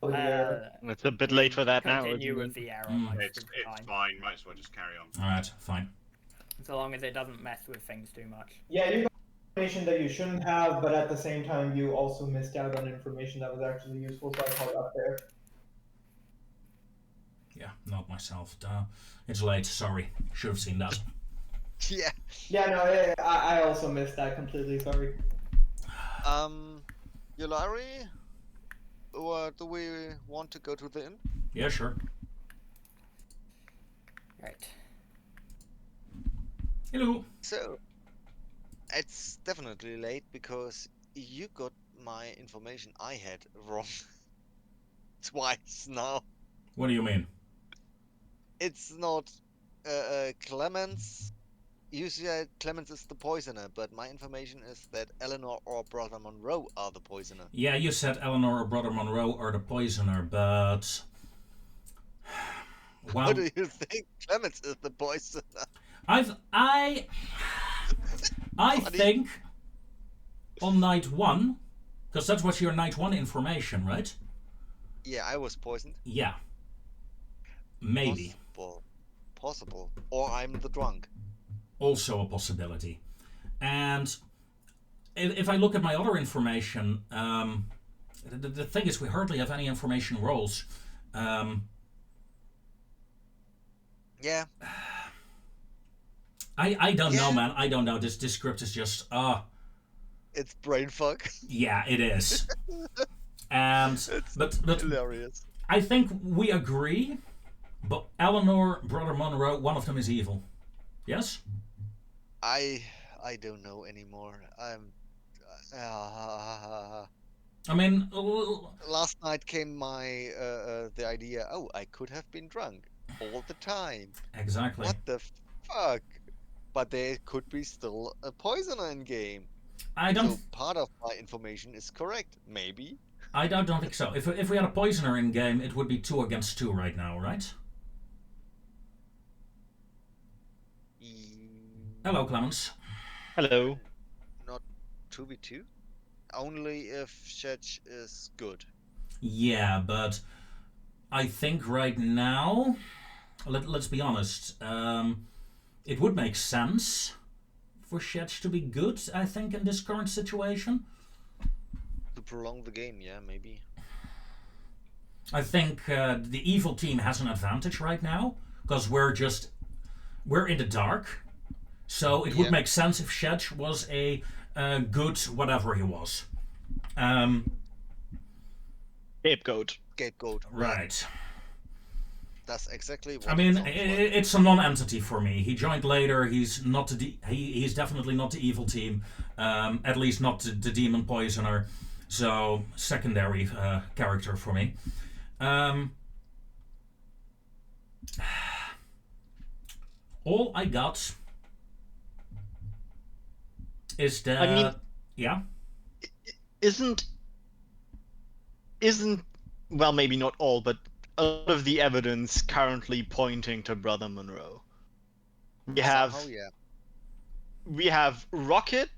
Oh, yeah. It's a bit late for that now. Continue isn't with it? the error. It's fine. Might as well just carry on. All right, fine. So long as it doesn't mess with things too much. Yeah, you got information that you shouldn't have, but at the same time, you also missed out on information that was actually useful, so I called up there. Yeah, not myself. Duh. It's late. Sorry. Should have seen that. Yeah. Yeah, no, I also missed that completely, sorry. Yulari? Or do we want to go to the inn? Yeah, sure. Right. Hello. So, it's definitely late because you got my information I had wrong twice now. What do you mean? It's not Clemens. You said Clemens is the poisoner, but my information is that Eleanor or Brother Monroe are the poisoner. Yeah, you said Eleanor or Brother Monroe are the poisoner, but well, What do you think? Clemens is the poisoner. I think on night 1, because that was your night 1 information, right? Yeah, I was poisoned. Yeah. Maybe. Possible. Or I'm the drunk. Also a possibility. And if I look at my other information, the thing is we hardly have any information rolls. Yeah. I don't know, man. I don't know. This script is just It's brain fuck. yeah, it is. And but Hilarious. I think we agree. But Eleanor, Brother Monroe, one of them is evil. Yes? I don't know anymore. I mean, last night came my the idea. Oh, I could have been drunk all the time. Exactly. What the fuck? But there could be still a poisoner in game. I don't. So part of my information is correct, maybe. I don't think so. If we had a poisoner in game, it would be 2 against 2 right now, right? Hello, Clemens. Hello. Not 2v2? Only if Shedge is good. Yeah, but I think right now, let's be honest, it would make sense for Shedge to be good, I think, in this current situation. To prolong the game, yeah, maybe. I think the evil team has an advantage right now, because we're in the dark. So it would make sense if Shedge was a good whatever he was. Scapegoat. Scapegoat. Right. That's exactly what I mean, it's a non-entity for me. He joined later. He's not he's definitely not the evil team. At least not the demon poisoner. So secondary character for me. All I got is that. I mean, yeah. Isn't well, maybe not all, but a lot of the evidence currently pointing to Brother Monroe. We have Rocket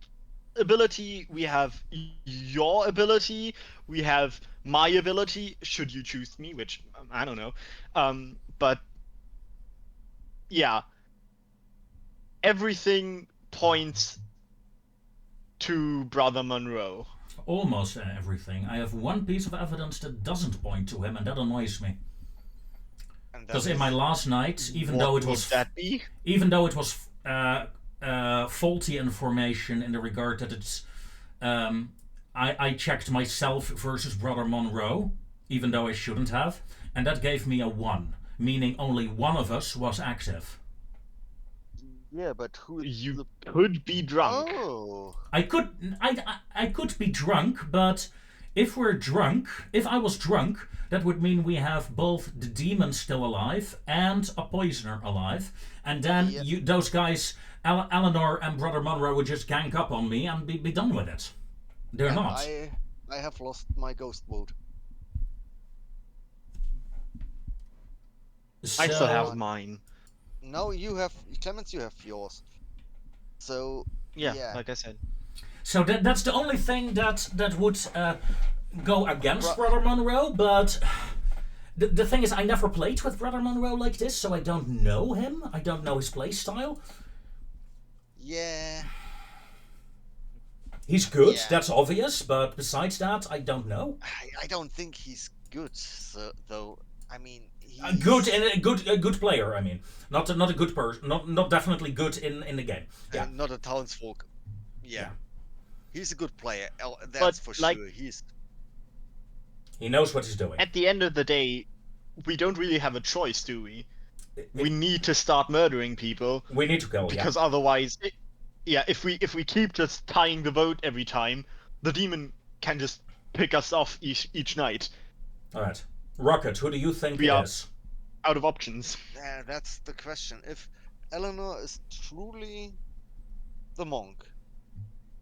ability, we have your ability, we have my ability, should you choose me, which I don't know. But yeah, everything points to Brother Monroe. Almost everything. I have one piece of evidence that doesn't point to him, and that annoys me. Because in my last night, even though it was faulty information in the regard that it's, I checked myself versus Brother Monroe, even though I shouldn't have, and that gave me a 1, meaning only one of us was active. Yeah, but you could be drunk. Oh. I could be drunk, but if I was drunk, that would mean we have both the demon still alive and a poisoner alive, and then those guys, Eleanor and Brother Monroe, would just gang up on me and be done with it. They're not. I have lost my ghost vote. I still have mine. No, you have Clemens. You have yours. So yeah, like I said. So that's the only thing that would go against Brother Monroe. But the thing is, I never played with Brother Monroe like this, so I don't know him. I don't know his play style. Yeah. He's good. Yeah. That's obvious. But besides that, I don't know. I don't think he's good. Though. I mean. A good player. I mean, not a good person. Not definitely good in the game. Yeah. Not a townsfolk. Yeah. He's a good player. That's for sure. He knows what he's doing. At the end of the day, we don't really have a choice, do we? We need to start murdering people. We need to go because otherwise, if we keep just tying the vote every time, the demon can just pick us off each night. All right. Rocket, who do you think it is? Out of options. That's the question. If Eleanor is truly the monk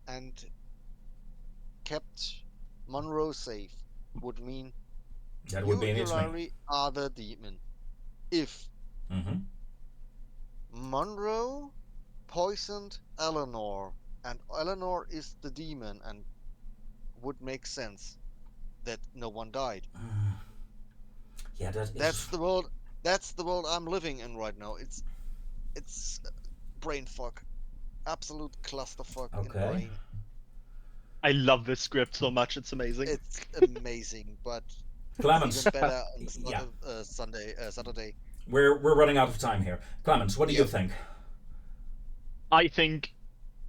and kept Monroe safe, would mean that would be Hillary are the demon. If Monroe poisoned Eleanor and Eleanor is the demon, and would make sense that no one died. Yeah, that's the world. That's the world I'm living in right now. It's brain fuck, absolute clusterfuck in brain. I love this script so much. It's amazing. It's amazing, but Clemens, even better on Saturday. We're running out of time here. Clemens, what do you think? I think.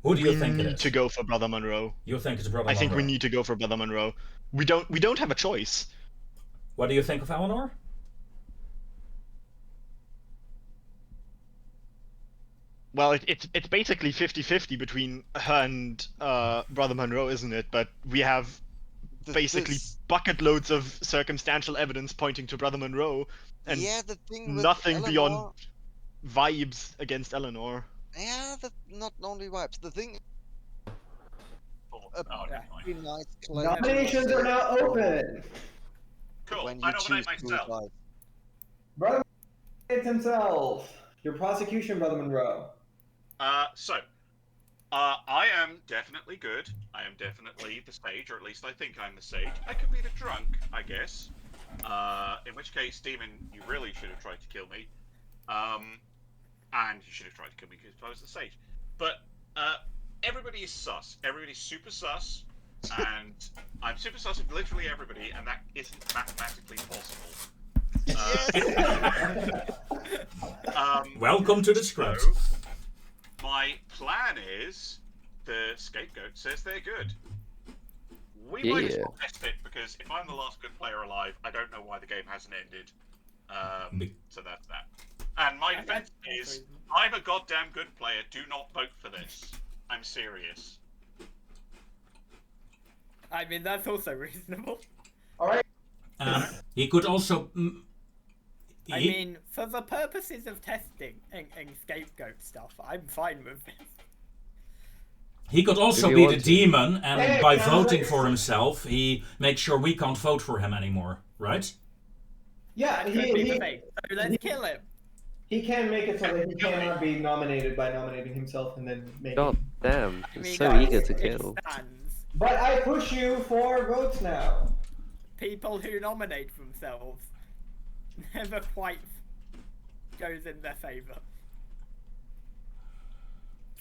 Who do you think we need to go for Brother Monroe? You think it's Brother Monroe? I think we need to go for Brother Monroe. We don't have a choice. What do you think of Eleanor? Well, it's basically 50-50 between her and Brother Monroe, isn't it? But we have basically bucket loads of circumstantial evidence pointing to Brother Monroe, and the thing with nothing Eleanor, beyond vibes against Eleanor. Yeah, not only vibes. The thing, Oh, never mind. Pretty nice Nominations are now open. Cool. when I you nominate choose to myself. revive. Brother nominates himself. Your prosecution, Brother Monroe. I am definitely good. I am definitely the sage, or at least I think I'm the sage. I could be the drunk, I guess. In which case, Demon, you really should have tried to kill me. And you should have tried to kill me because I was the sage. But everybody is sus. Everybody's super sus. And I'm super sus of literally everybody, and that isn't mathematically possible. Welcome to the script. So, my plan is the scapegoat says they're good. We might as well test it, because if I'm the last good player alive, I don't know why the game hasn't ended. So that's that. And my defense is, I'm a goddamn good player. Do not vote for this. I'm serious. I mean, that's also reasonable. Alright. He could also... I mean, for the purposes of testing and scapegoat stuff, I'm fine with this. He could also be the demon, and by voting for himself, he makes sure we can't vote for him anymore, right? Yeah, so let's kill him. He can make it so that he cannot be nominated by nominating himself and then make God it. damn, I I'm mean, so guys, eager to it kill. stands. But I push you for votes now. People who nominate themselves never quite goes in their favour.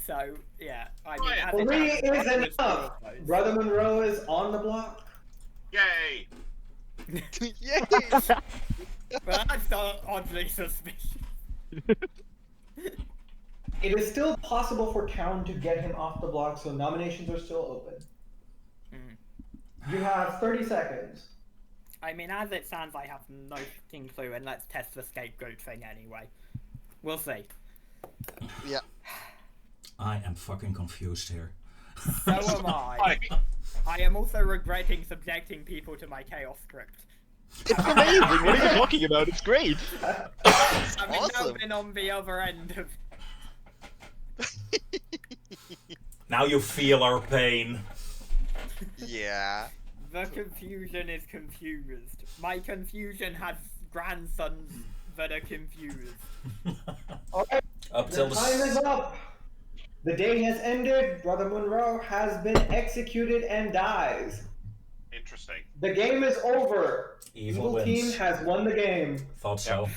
So, yeah, I mean, as it 3 happens, is with enough. all of those. Brother Monroe is on the block. Yay! Yay! But that's not oddly suspicious. It is still possible for Town to get him off the block, so nominations are still open. You have 30 seconds. I mean, as it stands, I have no fucking clue, and let's test the scapegoat thing anyway. We'll see. Yeah. I am fucking confused here. So am I. I am also regretting subjecting people to my chaos script. It's amazing. What are you talking about? It's great. I've now awesome. been on the other end of... Now you feel our pain. Yeah. The confusion is confused. My confusion has grandsons that are confused. Alright, Up the till time is up. The day has ended. Brother Monroe has been executed and dies. Interesting. The game is over. Evil team wins. has won the game. Thought so.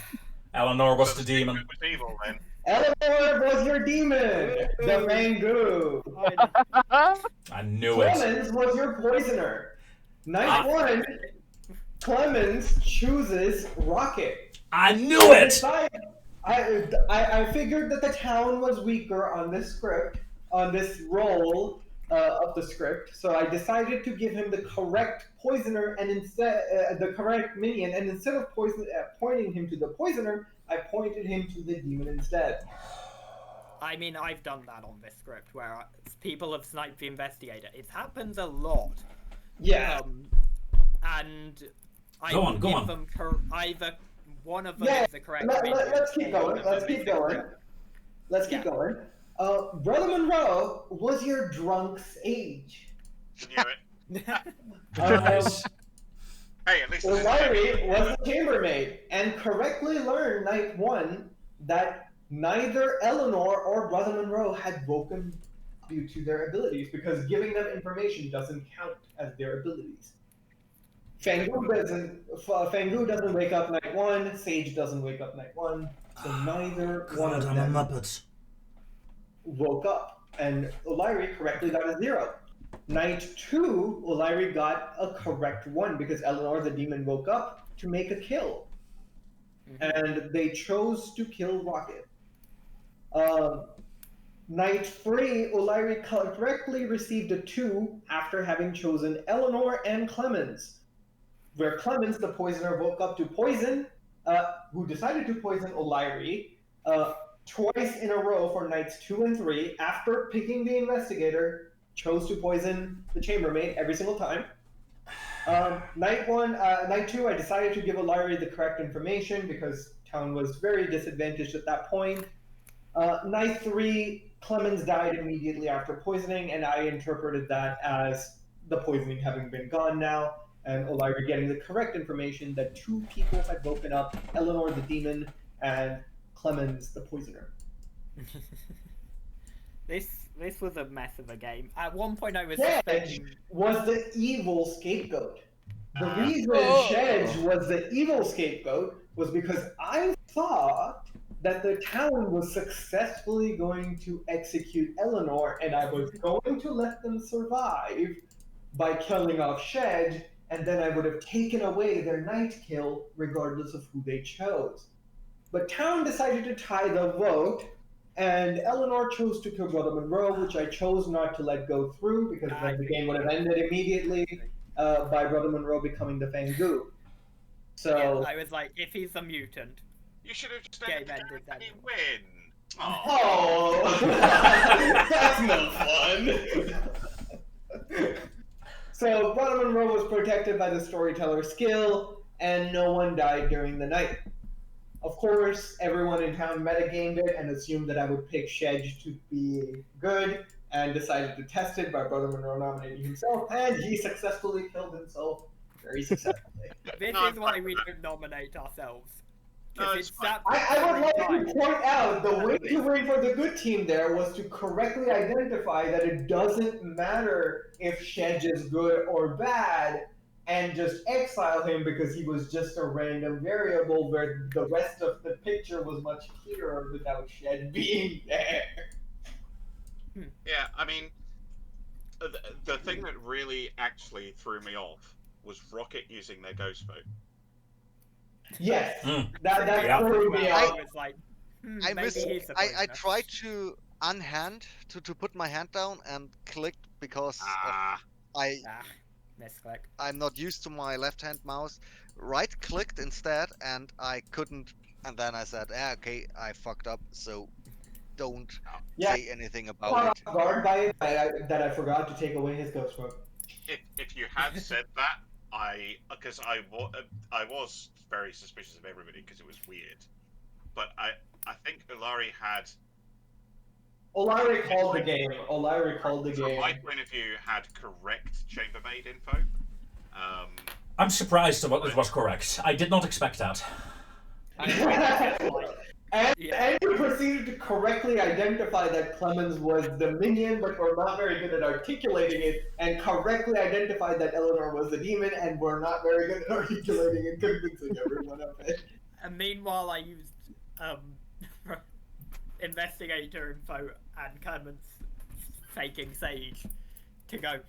Eleanor was the demon. It was evil then. Eleanor was your demon. The Mangu. I knew it. Clemens was your poisoner. Night 1, Clemens chooses Rocket. I knew it! I figured that the town was weaker on this script, on this roll of the script, so I decided to give him the correct poisoner and instead the correct minion, and instead of pointing him to the poisoner, I pointed him to the demon instead. I mean, I've done that on this script, where people have sniped the investigator. It happens a lot. Yeah. And I Go on. give them either one of them is the correct let's keep going. Let's keep going. Let's keep going. Brother Monroe was your drunk sage. Knew it. Nice. Hey, at least Larry was the chambermaid and correctly learned night 1 that neither Eleanor or Brother Monroe had woken due to their abilities, because giving them information doesn't count as their abilities. Fangu doesn't wake up night 1, Sage doesn't wake up night 1, so neither one of I'm a them Muppet. woke up, and O'Leary correctly got a 0. Night 2, O'Leary got a correct 1 because Eleanor the demon woke up to make a kill. And they chose to kill Rocket. Night 3, O'Leary correctly received a 2 after having chosen Eleanor and Clemens. Where Clemens, the poisoner, woke up to poison, who decided to poison O'Leary twice in a row for nights 2 and 3, after picking the investigator, chose to poison the chambermaid every single time. Night 2, I decided to give O'Leary the correct information because Town was very disadvantaged at that point. Night 3, Clemens died immediately after poisoning, and I interpreted that as the poisoning having been gone now, and O'Leary getting the correct information that 2 people had woken up, Eleanor the demon and Clemens the poisoner. This was a mess of a game. At one point, I was Shedge suspecting was the evil scapegoat. The reason Oh. Shedge was the evil scapegoat was because I thought that the town was successfully going to execute Eleanor, and I was going to let them survive by killing off Shedge, and then I would have taken away their night kill regardless of who they chose. But town decided to tie the vote, and Eleanor chose to kill Brother Monroe, which I chose not to let go through because then the game would have ended immediately by Brother Monroe becoming the Fangu. So yeah, I was like, if he's a mutant, You should have just game ended ended and then. you win. oh, that's no fun. So Brother Monroe was protected by the storyteller skill, and no one died during the night. Of course, everyone in town metagamed it and assumed that I would pick Shedge to be good, and decided to test it by Brother Monroe nominating himself, and he successfully killed himself very successfully. This No, is why we don't nominate ourselves. No, Because it's it's fine. that I would like time. to point out the way to win for the good team there was to correctly identify that it doesn't matter if Shedge is good or bad, and just exile him because he was just a random variable where the rest of the picture was much clearer without Shedge being there. Yeah, I mean, the thing that really actually threw me off was Rocket using their ghost vote. Yes, Mm. that Yeah. threw me I off. was like, I maybe miss. he's the I poisoner. tried to unhand to put my hand down and clicked because of Misclick. I'm not used to my left hand mouse. Right clicked instead, and I couldn't. And then I said, okay, I fucked up. So don't say anything about Caught it. off guard by it that I forgot to take away his ghost vote. If you had said that, because I was very suspicious of everybody because it was weird, but I think O'Leary had. O'Leary called the game. O'Leary called the From game. my point of view, had correct chambermaid info. I'm surprised it was correct. I did not expect that. And you proceeded to correctly identify that Clemens was the minion, but were not very good at articulating it, and correctly identified that Eleanor was the demon, and were not very good at articulating and convincing everyone of it. And meanwhile, I used investigator info and Clemens faking Sage to go,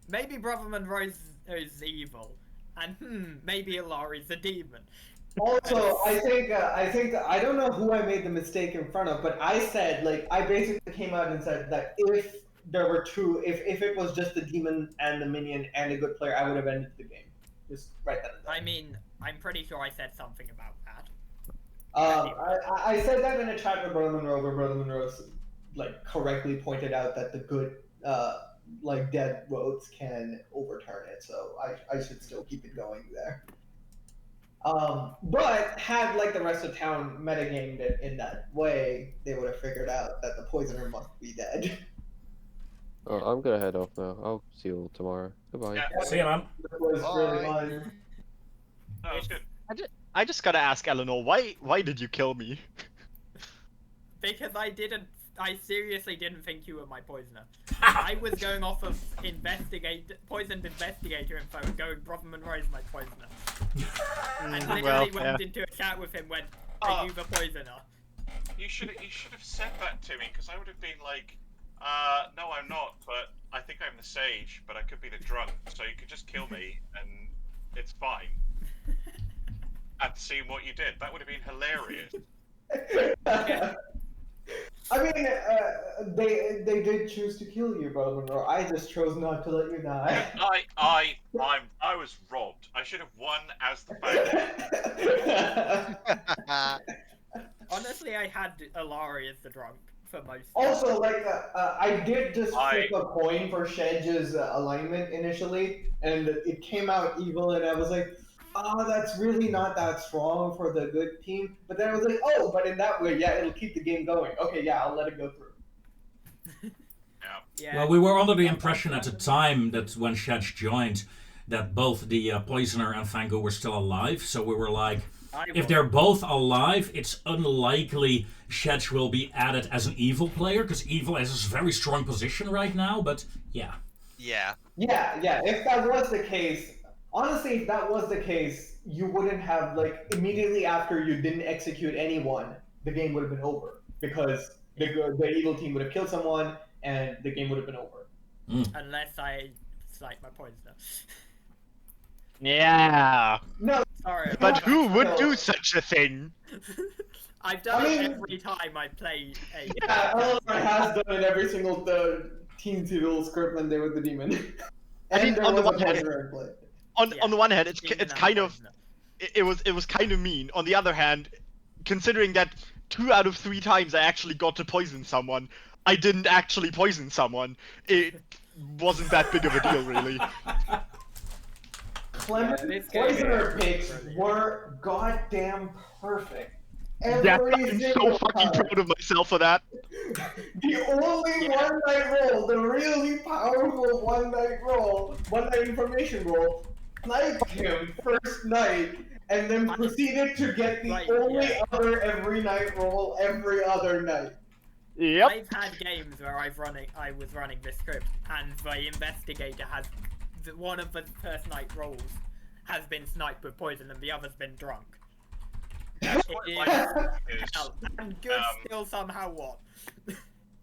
maybe Brother Monroe is evil, and maybe Ilari's a demon. Also, I think I don't know who I made the mistake in front of, but I said, like, I basically came out and said that if there were two, if it was just the demon and the minion and a good player, I would have ended the game. Just right then and there. I mean, I'm pretty sure I said something about that. I said that in a chat with Brother Monroe, where Brother Monroe like correctly pointed out that the good like dead votes can overturn it, so I should still keep it going there. But had like the rest of town metagamed it in that way, they would have figured out that the poisoner must be dead. Oh, I'm gonna head off now. I'll see you all tomorrow. Goodbye. Yeah. See you, man. It was really fun. No, it's good. I just gotta ask Eleanor, why did you kill me? Because I seriously didn't think you were my poisoner. I was going off of poisoned investigator info and going, Brother Monroe's my poisoner. And literally went into a chat with him, went, are you the poisoner? You should have said that to me, because I would have been like, no, I'm not, but I think I'm the sage, but I could be the drunk, so you could just kill me, and it's fine. And seeing what you did, that would have been hilarious. I mean, they did choose to kill you, Brother Monroe. I just chose not to let you die. I was robbed. I should have won as the fan. Honestly, I had Ilari as the drunk for most. Also, like, I did just flip a coin for Shedge's alignment initially, and it came out evil, and I was like, oh, that's really not that strong for the good team. But then I was like, oh, but in that way, yeah, it'll keep the game going. Okay, yeah, I'll let it go through. Yeah. Well, we were under the impression at the time that when Shedge joined, that both the Poisoner and Fango were still alive. So we were like, if they're both alive, it's unlikely Shedge will be added as an evil player, because evil has a very strong position right now. But yeah. Yeah. Yeah. If that was the case, honestly, if that was the case, you wouldn't have, like, immediately after you didn't execute anyone, the game would have been over, because the evil team would have killed someone and the game would have been over. Unless I snipe my poisoner. Yeah. No, Sorry. But who would do such a thing? I've done it every time I play a. Yeah, Eleanor has done it every single Team Toodle script when they were the demon. And I mean, there on the was one a hand, poisoner in play. on the one hand, it's Demon and kind of poisoner. it was kind of mean. On the other hand, considering that 2 out of 3 times I actually got to poison someone, I didn't actually poison someone. It wasn't that big of a deal, really. Clement poisoner picks were goddamn perfect. Yeah, Every I'm so single fucking time. proud of myself for that. The only one-night roll, the really powerful one-night roll, one-night information roll, sniped him first night, and then proceeded to get the only other every night roll every other night. Yep. I've had games where I was running this script, and the investigator has one of the first night rolls has been sniped with poison, and the other's been drunk. That's what It like is, and good still somehow won.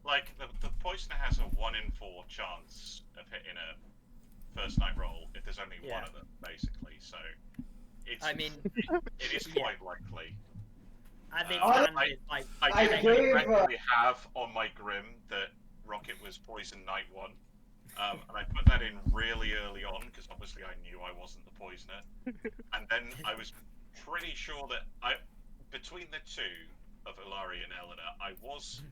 like the poisoner has a 1 in 4 chance of hitting a first night roll if there's only one of them, basically. So it's. I mean, it is quite likely. As it I did correctly have on my Grim that Rocket was poison night 1. And I put that in really early on because obviously I knew I wasn't the poisoner. And then I was pretty sure that between the two of Ilari and Eleanor, I was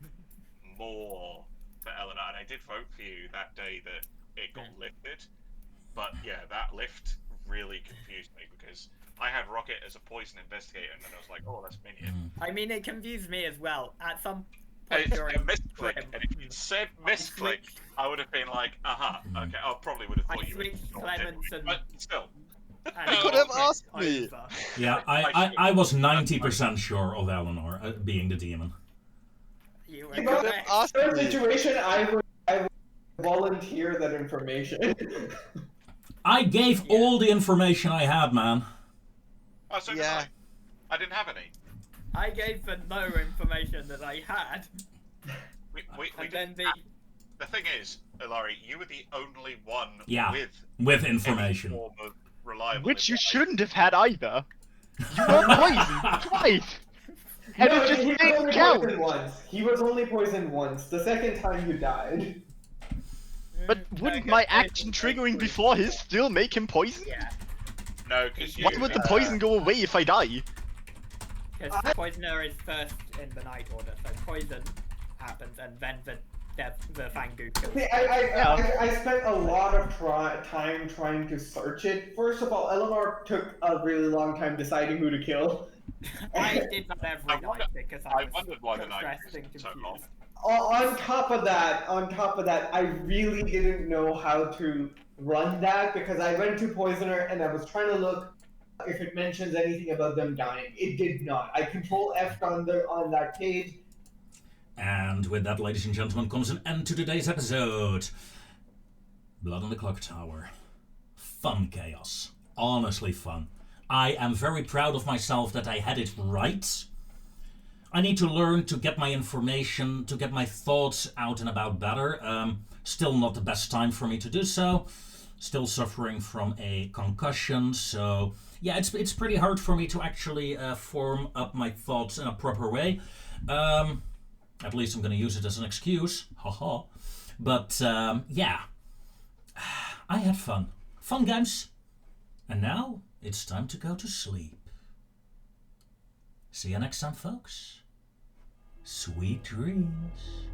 more for Eleanor, and I did vote for you that day that it got lifted. But yeah, that lift really confused me because I had Rocket as a poison investigator, and then I was like, oh, that's Minion. I mean, it confused me as well. At some And point it's during a misclick, and if it said misclick, I would have been like, okay, I probably would have thought you were Clemens and but still. You could have asked me. Yeah, I was 90% sure of Eleanor being the demon. You In were that situation, I would volunteer that information. I gave all the information I had, man. Oh, so did I. I didn't have any. I gave the no information that I had. And then the thing is, Ilari, you were the only one with information. Any form of reliable Which you shouldn't have had either. You were poisoned twice. And No, it just he was didn't only count. poisoned once. He was only poisoned once. The second time you died. But wouldn't my action triggering before his still make him poison? Yeah. No, because Why would the poison go away if I die? Because poisoner is first in the night order, so poison happens, and then the Fangu kills. See, I spent a lot of time trying to search it. First of all, Eleanor took a really long time deciding who to kill. I did that every night because I wondered why the night was so long. On top of that, I really didn't know how to run that because I went to Poisoner and I was trying to look if it mentions anything about them dying. It did not. I control F on that page. And with that, ladies and gentlemen, comes an end to today's episode. Blood on the Clock Tower. Fun chaos. Honestly fun. I am very proud of myself that I had it right. I need to learn to get my information, to get my thoughts out and about better. Still not the best time for me to do so. Still suffering from a concussion, so yeah, it's pretty hard for me to actually form up my thoughts in a proper way. At least I'm going to use it as an excuse. Haha. But yeah, I had fun. Fun games. And now it's time to go to sleep. See you next time, folks. Sweet dreams.